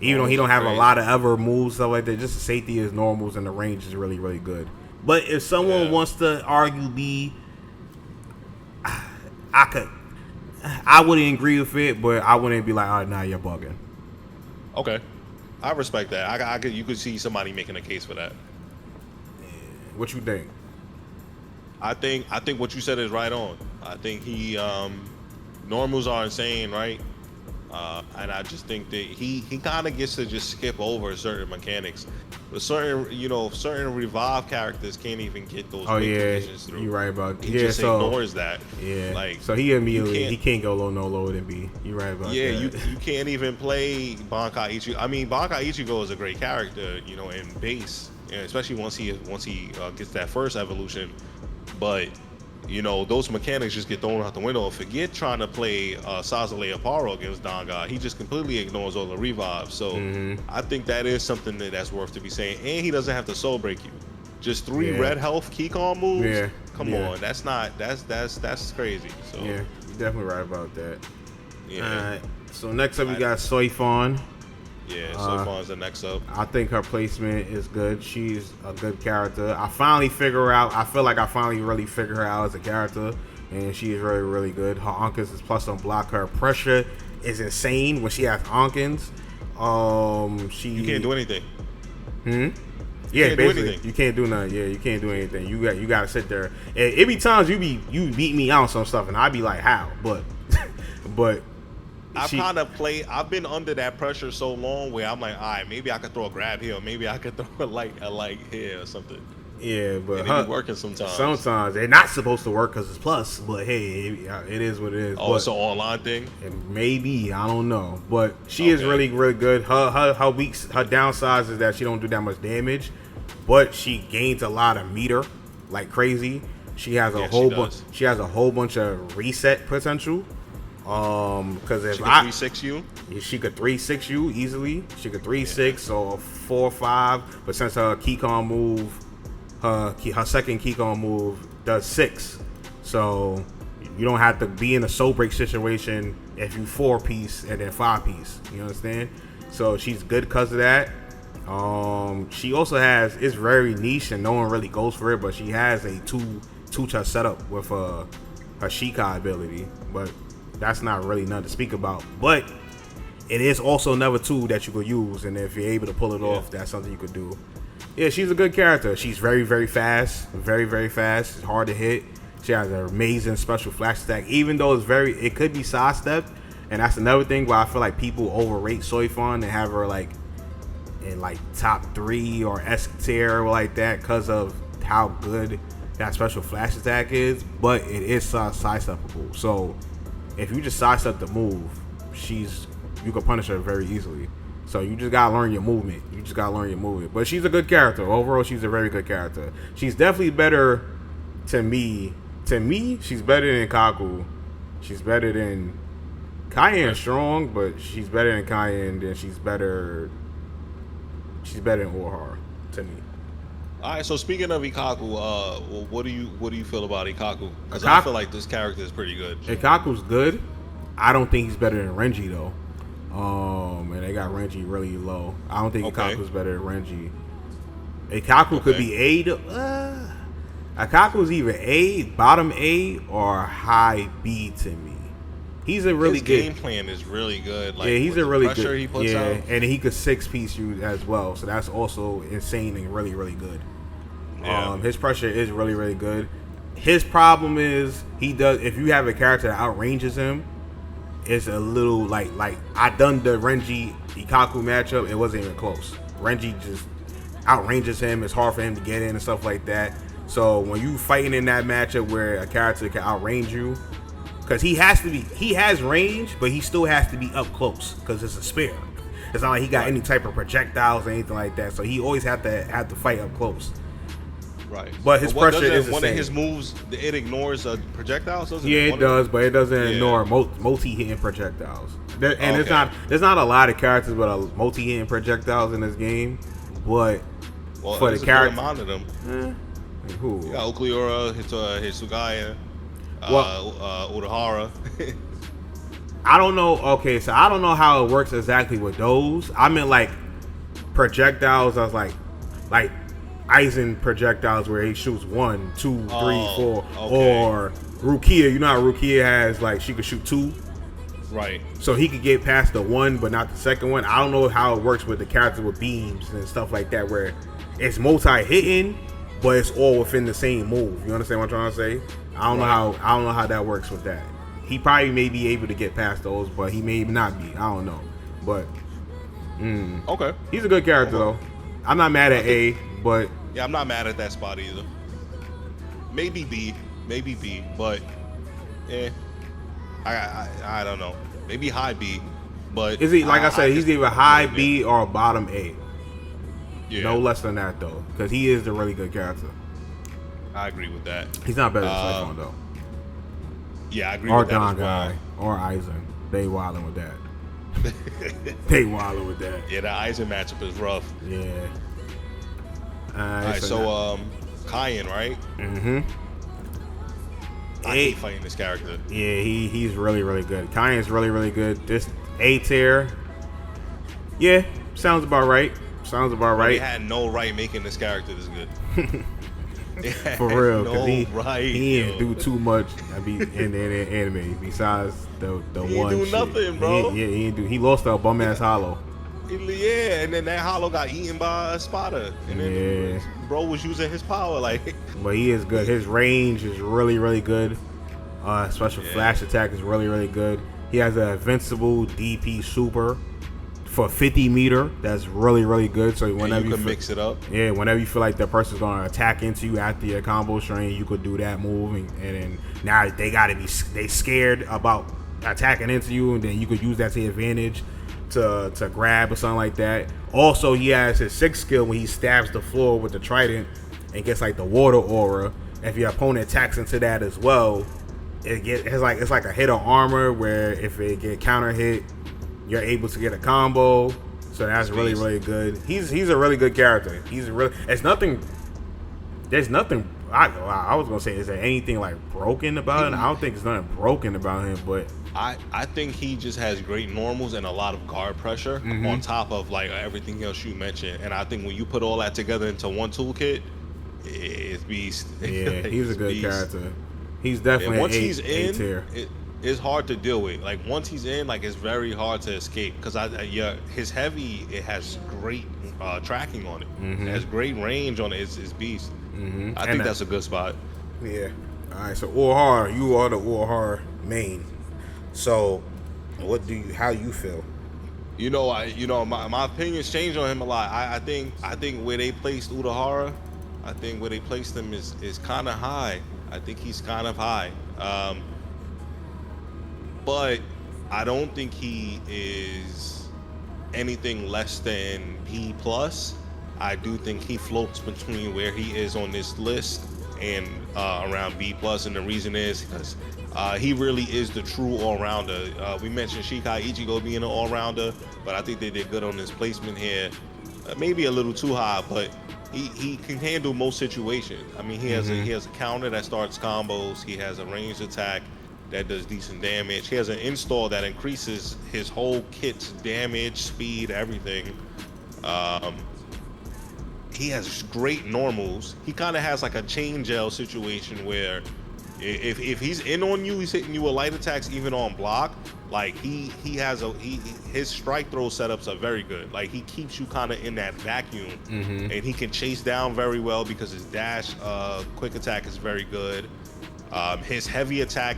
Even though he don't have a lot of other moves, stuff like that, just the safety of his normals and the range is really, really good. But if someone wants to arguably, I wouldn't agree with it, but I wouldn't be like, oh, nah, you're bugging. Okay, I respect that. You could see somebody making a case for that. What you think? I think what you said is right on. I think he normals are insane, right? And I just think that he kind of gets to just skip over certain mechanics. But certain revive characters can't even get those conditions through. You're right about that. He just ignores that. Yeah. Like, so he immediately he can't go low, no lower than B. You're right about that. Yeah, you can't even play Bankai Ichigo. I mean, Bankai Ichigo is a great character, in base, and especially once he gets that first evolution. But those mechanics just get thrown out the window. Forget trying to play Sazale Aparo against Dangai. He just completely ignores all the revives. So I think that is something that's worth to be saying. And he doesn't have to soul break you. Just 3 red health Keycon moves. Yeah. Come on, that's crazy. So yeah, you're definitely right about that. Yeah. So next up we got Soi Fon. Yeah, Soi Fon's the next up. I think her placement is good. She's a good character. I feel like I finally really figure her out as a character, and she is really, really good. Her Ankens is plus on block. Her pressure is insane when she has Ankens. You can't do anything. Yeah, basically, you can't do nothing. Yeah, you can't do anything. You got to sit there. It be times you beat me out on some stuff, and I be like, how? But I've been under that pressure so long where I'm like, all right, maybe I could throw a grab here, or maybe I could throw a light here or something. Yeah, but it be working sometimes. Sometimes they're not supposed to work because it's plus, but hey, it is what it is. Oh, it's an online thing. Maybe, I don't know, but she is really, really good. Her downside is that she don't do that much damage, but she gains a lot of meter like crazy. She has a whole bunch. She has a whole bunch of reset potential. Because if she could 3-6 you, she could 3-6 you easily. She could 3-6 or 4-5. But since her Keycon move, her second Keycon move does 6, so you don't have to be in a soul break situation if you 4-piece and then 5-piece. You understand? So she's good because of that. She also it's very niche and no one really goes for it, but she has a two-touch setup with her shikai ability, but that's not really nothing to speak about. But it is also another tool that you could use, and if you're able to pull it off, that's something you could do. Yeah, she's a good character. She's very, very fast. Very, very fast. It's hard to hit. She has an amazing special flash attack, even though it could be sidestepped, and that's another thing where I feel like people overrate Soi Fon and have her like in like top 3 or S tier or like that because of how good that special flash attack is, but it is sidesteppable. So if you just sidestep the move, you can punish her very easily. So you just gotta learn your movement. But she's a good character. Overall, she's a very good character. She's definitely better to me. She's better than Ikkaku. She's better than Kaien. Strong, but she's better than Kaien. Then she's better than Urahara to me. All right, so speaking of Ikkaku, what do you feel about Ikkaku? Because I feel like this character is pretty good. Ikkaku's good. I don't think he's better than Renji though. And they got Renji really low. I don't think Ikkaku's better than Renji. Ikkaku could be A. Ikkaku's either A, bottom A, or high B to me. He's a really good game plan is really good. Like, yeah, he's a really good. He puts out. And he could 6-piece you as well. So that's also insane and really, really good. Yeah. His pressure is really, really good. His problem is if you have a character that outranges him, it's a little like I done the Renji Ikkaku matchup. It wasn't even close. Renji just outranges him. It's hard for him to get in and stuff like that. So when you fighting in that matchup where a character can outrange you, because he has range, but he still has to be up close because it's a spear. It's not like he got any type of projectiles or anything like that. So he always have to fight up close. Right. But his pressure is one of his moves. It ignores projectiles. It does, but it doesn't ignore multi-hitting projectiles. There's not a lot of characters with a multi-hitting projectiles in this game, but for the character, amount of them. Who? You got Ulquiorra, hitsugaya. Well, Urahara. I don't know. Okay, so I don't know how it works exactly with those. I meant like projectiles. I was like Aizen projectiles where he shoots 1, 2, 3, 4, okay. or Rukia. You know how Rukia has like she could shoot 2. Right. So he could get past the 1, but not the second one. I don't know how it works with the characters with beams and stuff like that, where it's multi-hitting, but it's all within the same move. You understand what I'm trying to say? I don't know how that works with that. He probably may be able to get past those, but he may not be. I don't know. But okay, he's a good character though. I'm not mad at A, but yeah, I'm not mad at that spot either. Maybe B, but I don't know. Maybe high B, but is he like I said? He's either high B or bottom A. Yeah. No less than that though, because he is the really good character. I agree with that. He's not better than Soi Fon though. Yeah, I agree with that as well. Dangai or Aizen. They wildin' with that. They wildin' with that. Yeah, that Aizen matchup is rough. Yeah. Alright, so Kaien, right? Mm-hmm. I hate fighting this character. Yeah, he's really, really good. Kaien's really, really good. This A tier. Yeah, sounds about right. They had no right making this character this good. For real, because he didn't do too much. In the anime besides the he one. He didn't do shit. nothing, bro. He didn't do. He lost a bum ass hollow. Yeah, and then that hollow got eaten by a spotter, and then bro was using his power like. But he is good. His range is really, really good. Special flash attack is really, really good. He has an invincible DP super for 50 meter. That's really, really good. So whenever you can mix it up. Yeah, whenever you feel like the person's gonna attack into you after your combo string, you could do that move, and then now they scared about attacking into you, and then you could use that to your advantage to grab or something like that. Also, he has his 6th skill when he stabs the floor with the trident and gets like the water aura. If your opponent attacks into that as well, it's like a hit of armor where if it get counter hit, you're able to get a combo. So that's really, really good. He's a really good character. There's nothing I was gonna say, is there anything like broken about him? I don't think there's nothing broken about him, but I think he just has great normals and a lot of guard pressure on top of like everything else you mentioned. And I think when you put all that together into one toolkit, it's beast. Yeah, he's a good character. He's definitely once he's A in, tier. It's hard to deal with. Like once he's in, like it's very hard to escape because his heavy, it has great tracking on it. It has great range on it. It's beast. I think that's a good spot. Yeah. All right. So Urahara, you are the Urahara main. So, how you feel? My opinions change on him a lot. I think where they placed Urahara, I think where they placed him is kind of high. I think he's kind of high. But I don't think he is anything less than B+. I do think he floats between where he is on this list and around B+, and the reason is because he really is the true all-rounder. We mentioned Shikai Ichigo being an all-rounder, but I think they did good on his placement here. Maybe a little too high, but he can handle most situations. I mean, he has a counter that starts combos. He has a ranged attack that does decent damage. He has an install that increases his whole kit's damage, speed, everything. He has great normals. He kind of has like a chain gel situation where if he's in on you, he's hitting you with light attacks even on block. Like his strike throw setups are very good. Like he keeps you kind of in that vacuum, and he can chase down very well because his dash quick attack is very good. His heavy attack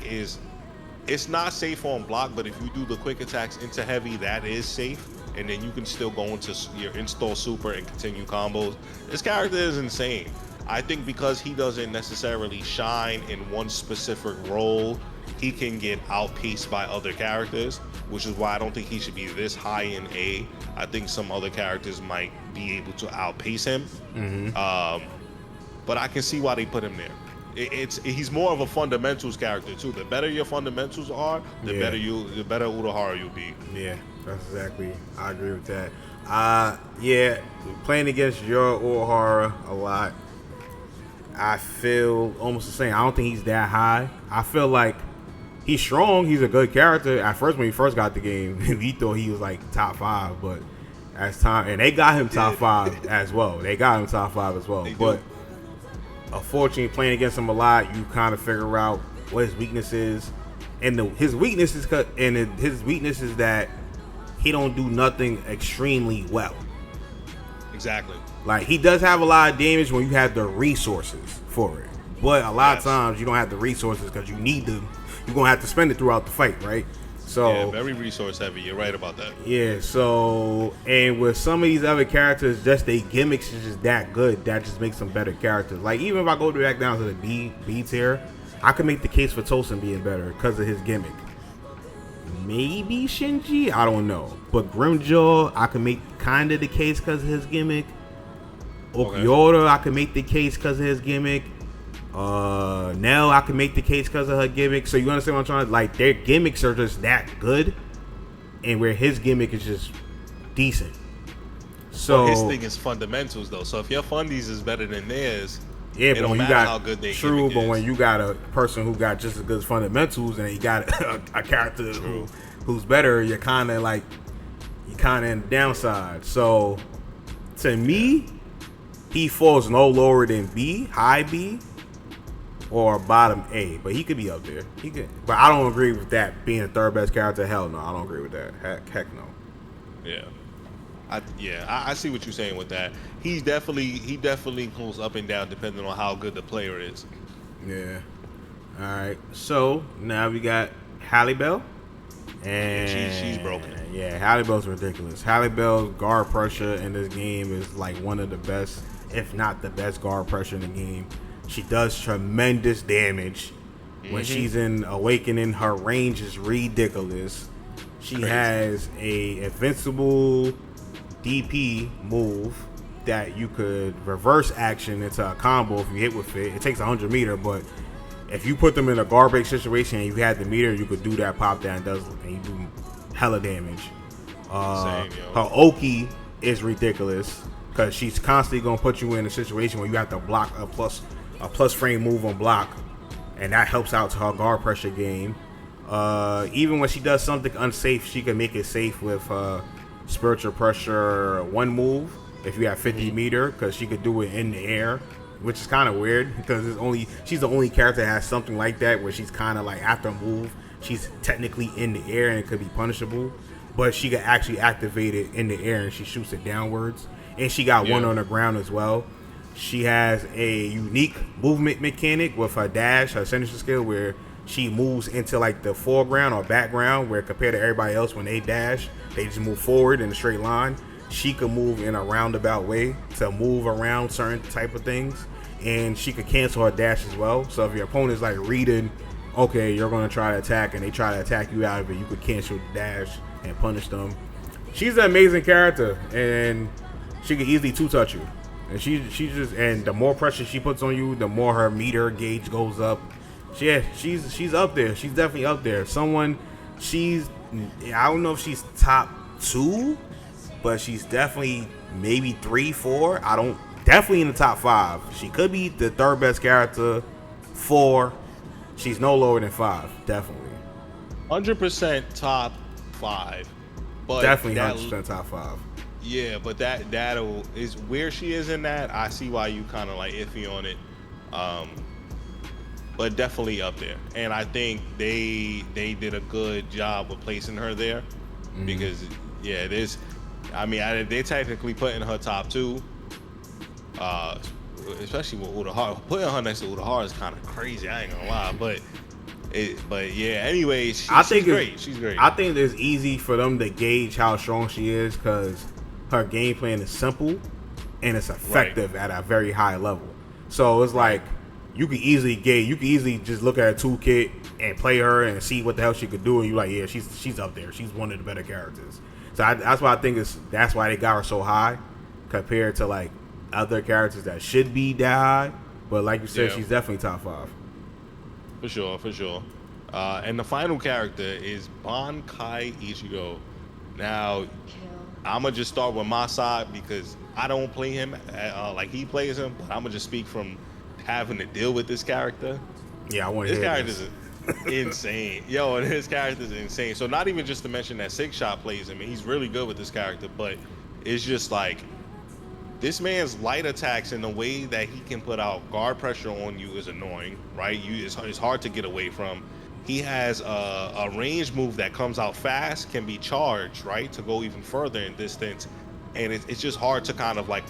it's not safe on block, but if you do the quick attacks into heavy, that is safe. And then you can still go into your install super and continue combos. This character is insane. I think because he doesn't necessarily shine in one specific role, he can get outpaced by other characters, which is why I don't think he should be this high in A. I think some other characters might be able to outpace him. But I can see why they put him there. He's more of a fundamentals character too. The better your fundamentals are, the better Urahara you'll be. Yeah, that's exactly. I agree with that. Playing against your Urahara a lot. I feel almost the same. I don't think he's that high. I feel like he's strong. He's a good character. At first, when he first got the game, we thought he was like top 5, but as time, and they got him top 5 as well. They got him top 5 as well. But unfortunately, playing against him a lot, you kind of figure out what his weakness is, and his weakness is that he don't do nothing extremely well. Exactly. Like, he does have a lot of damage when you have the resources for it, but a lot of times you don't have the resources because you're gonna have to spend it throughout the fight, right? So yeah, very resource heavy. You're right about that. Yeah, so, and with some of these other characters, just their gimmicks is just that good. That just makes them better characters. Like, even if I go back down to the B tier, I could make the case for Tosen being better because of his gimmick. Maybe Shinji, I don't know. But Grimmjow, I can make kind of the case because of his gimmick. Ulquiorra, I can make the case because of his gimmick. Nell, I can make the case because of her gimmick. So you understand what I'm trying to, like, their gimmicks are just that good, and where his gimmick is just decent. So his thing is fundamentals though. So if your fundies is better than theirs, yeah, it don't matter how good they true. But is. when you got a person who got just as good fundamentals, and you got a character who's better, you're kind of in the downside. So to me, he falls no lower than B, high B, or bottom A, but he could be up there. He could, but I don't agree with that being the third best character. Hell no, I don't agree with that. Heck no. Yeah, I see what you're saying with that. He definitely goes up and down depending on how good the player is. Yeah. All right. So now we got Halle Bell, and she's broken. Yeah, Halle Bell's ridiculous. Halle Bell's guard pressure in this game is like one of the best, if not the best, guard pressure in the game. She does tremendous damage. When she's in Awakening, her range is ridiculous. She has a invincible DP move that you could reverse action into a combo if you hit with it. It takes 100 meter, but if you put them in a guard break situation and you had the meter, you could do that pop down and you do hella damage. Her Oki is ridiculous because she's constantly gonna put you in a situation where you have to block a plus frame move on block, and that helps out to her guard pressure game. Even when she does something unsafe, she can make it safe with spiritual pressure one move if you have 50 meter, because she could do it in the air, which is kind of weird because she's the only character that has something like that where she's kind of like after a move she's technically in the air and it could be punishable, but she can actually activate it in the air and she shoots it downwards, and she got one on the ground as well. She has a unique movement mechanic with her dash, her signature skill, where she moves into like the foreground or background, where compared to everybody else, when they dash, they just move forward in a straight line. She could move in a roundabout way to move around certain type of things, and she could cancel her dash as well. So if your opponent's like reading, okay, you're going to try to attack, and they try to attack you out of it, you could cancel the dash and punish them. She's an amazing character, and she could easily two-touch you. And she just, and the more pressure she puts on you, the more her meter gauge goes up. She's up there. She's definitely up there. I don't know if she's top 2, but she's definitely maybe 3, 4. Definitely in the top 5. She could be the third best character. 4. She's no lower than 5. Definitely. 100% top 5. But definitely 100% top 5. Yeah, but that is where she is in that. I see why you kind of like iffy on it, but definitely up there. And I think they did a good job of placing her there, because they're technically putting her top 2, especially with Urahara. Putting her next to Urahara is kind of crazy. I ain't gonna lie, but yeah. Anyways, she's great. She's great. I think it's easy for them to gauge how strong she is because her game plan is simple and it's effective at a very high level. So it's like you can easily gauge. You can easily just look at a toolkit and play her and see what the hell she could do, and you're like, yeah, she's up there. She's one of the better characters. So that's why I think that's why they got her so high compared to like other characters that should be that high. But like you said, she's definitely top 5. For sure. And the final character is Bankai Ichigo. Now, I'm going to just start with my side because I don't play him like he plays him, but I'm going to just speak from having to deal with this character. Yeah, I want to This hear character this. is insane. Yo, and his character is insane. So not even just to mention that Sikshot plays him, and he's really good with this character, but it's just like this man's light attacks and the way that he can put out guard pressure on you is annoying, right? It's hard to get away from. He has a range move that comes out fast, can be charged, right, to go even further in distance, and it's just hard to kind of like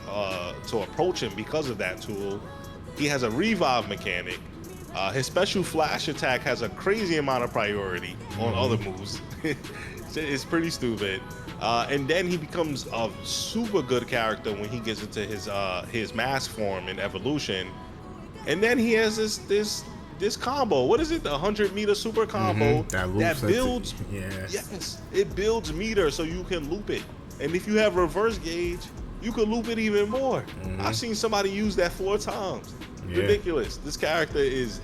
to approach him because of that tool. He has a revive mechanic. His special flash attack has a crazy amount of priority on other moves. It's pretty stupid. And then he becomes a super good character when he gets into his mask form and evolution. And then he has this combo. What is it? The 100-meter super combo that builds. Yes, it builds meter so you can loop it. And if you have reverse gauge, you can loop it even more. I've seen somebody use that 4 times. Ridiculous. This character is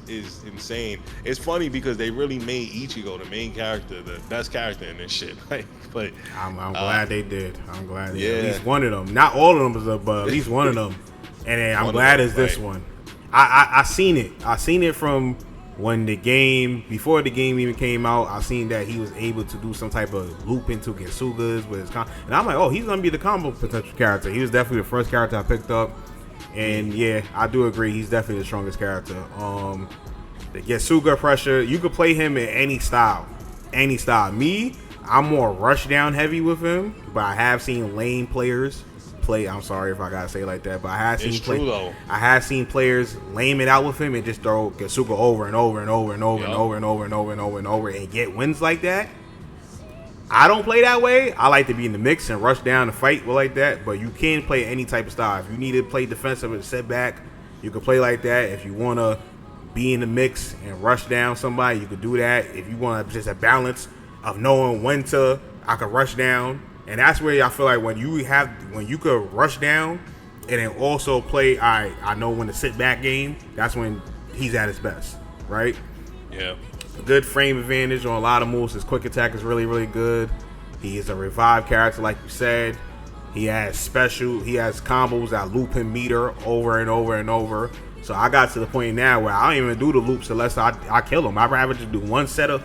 insane. It's funny because they really made Ichigo, the main character, the best character in this shit. Like, but I'm glad they did. I'm glad they did. At least one of them. Not all of them, but at least one of them. And then I'm glad it's this one. I seen it. I seen it from when before the game even came out. I seen that he was able to do some type of loop into Getsugas with his and I'm like, oh, he's gonna be the combo potential character. He was definitely the first character I picked up. And yeah, I do agree. He's definitely the strongest character. The Getsuga pressure, you could play him in any style. Any style. Me, I'm more rush down heavy with him, but I have seen lane players play. I'm sorry if I gotta say it like that, but I have seen players lame it out with him and just throw Getsuga over and over and over and over and over and over and over and over and over and get wins like that. I don't play that way. I like to be in the mix and rush down and fight like that, but you can play any type of style. If you need to play defensive and set back, you can play like that. If you want to be in the mix and rush down somebody, you can do that. If you want just a balance of knowing when I can rush down. And that's where I feel like when you could rush down and then also play, I know when to sit back game, that's when he's at his best, right? Yeah. Good frame advantage on a lot of moves. His quick attack is really, really good. He is a revive character, like you said. He has combos that loop him meter over and over and over. So I got to the point now where I don't even do the loops unless I kill him. I'd rather just do one set of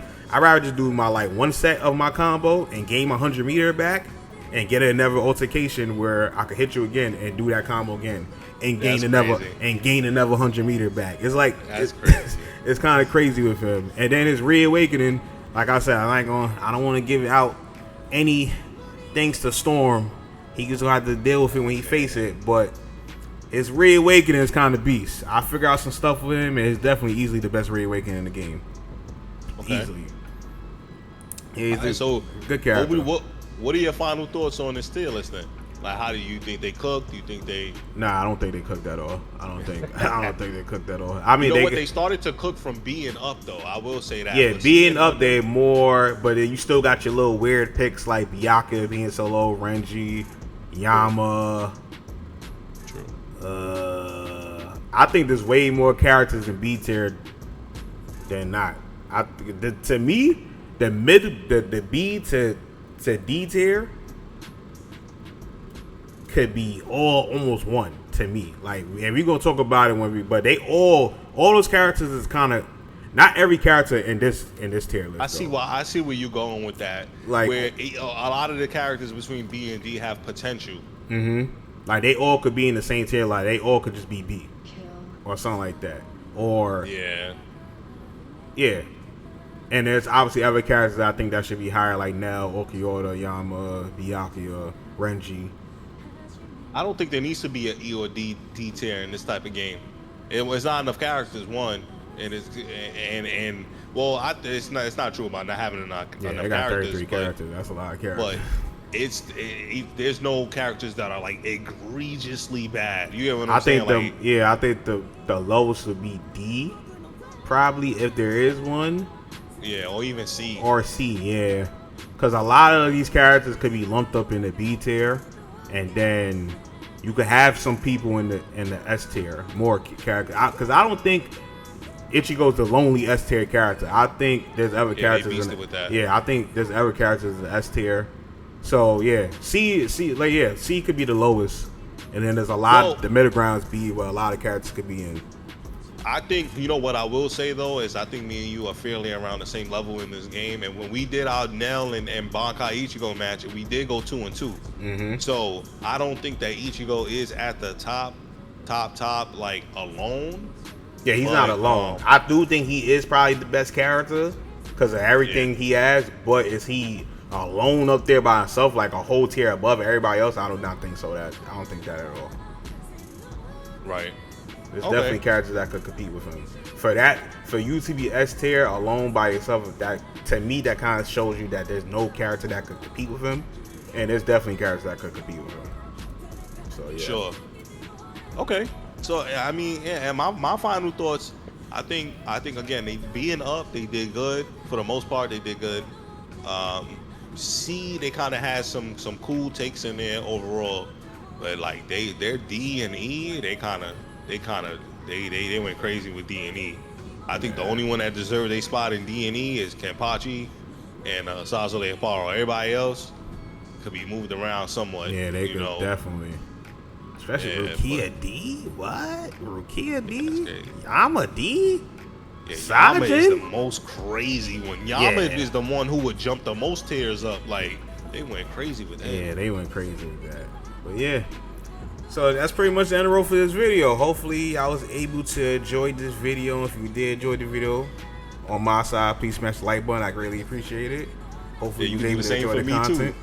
my combo and gain my 100 meter back and get another altercation where I could hit you again and do that combo again and gain another 100 meter back. It's like crazy. It's kind of crazy with him. And then his reawakening, like I said, I don't want to give out any things to Storm. He just gonna have to deal with it when he face it. But his reawakening is kind of beast. I figure out some stuff with him, and it's definitely easily the best reawakening in the game. Okay. Easily. He's so good character. What are your final thoughts on this tier list then? Like, how do you think they cooked? Do you think they? Nah, I don't think they cooked at all. I don't think they cooked at all. I mean, they started to cook from being up though. I will say that. Yeah, being up they more, but then you still got your little weird picks like byakuya being so low, Renji, Yama. True. I think there's way more characters in B tier than not. To me, the B to D tier could be almost one to me. Like, and we're gonna talk about it but they all those characters is kind of not every character in this tier list. I see where you're going with that. Like, where a lot of the characters between B and D have potential. Like they all could be in the same tier. Like they all could just be B or something like that. Or yeah. And there's obviously other characters that I think that should be higher, like Nell, Ulquiorra, Yama, Byakuya, Renji. I don't think there needs to be an E or D tier in this type of game. It's not enough characters, one, and it's not true about not having enough they got 33 characters. That's a lot of characters. But there's no characters that are like egregiously bad. You get what I'm I saying? think the lowest would be D, probably, if there is one. Yeah, or even C. Or C, yeah. Because a lot of these characters could be lumped up in the B tier, and then you could have some people in the S tier, more characters. Because I don't think Ichigo's the lonely S tier character. I think there's other characters I think there's other characters in the S tier. So yeah, C could be the lowest. And then there's a lot. Well, The middle grounds be where a lot of characters could be in. I think, you know what I will say though is I think me and you are fairly around the same level in this game. And when we did our Nell and Bankai Ichigo match, we did go 2-2. So I don't think that Ichigo is at the top like alone. Yeah, he's not alone. I do think he is probably the best character because of everything he has. But is he alone up there by himself, like a whole tier above everybody else? I do not think so. I don't think that at all. Right. There's definitely characters that could compete with him. For you to be S tier alone by yourself, that to me that kind of shows you that there's no character that could compete with him, and there's definitely characters that could compete with him. So yeah. Sure. Okay. So I mean, yeah. And my final thoughts. I think again, they being up, they did good for the most part. They did good. C, they kind of had some cool takes in there overall, but like their D and E, they went crazy with D and E. I think the only one that deserved a spot in D and E is Kenpachi and Sazole Aparo. Everybody else could be moved around somewhat. Yeah, they could definitely. Especially Rukia D? What? Rukia D? Yama D? Yeah, Sajin? Yama is the most crazy one. Yama is the one who would jump the most tiers up. Like, they went crazy with that. Yeah, they went crazy with that. But yeah. So that's pretty much the end roll for this video. Hopefully I was able to enjoy this video. If you did enjoy the video, on my side, please smash the like button. I greatly appreciate it. Hopefully you was able to enjoy the content.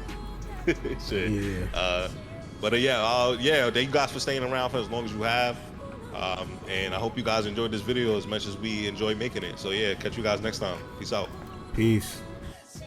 Shit. Yeah. But thank you guys for staying around for as long as you have. And I hope you guys enjoyed this video as much as we enjoyed making it. So yeah, catch you guys next time. Peace out. Peace.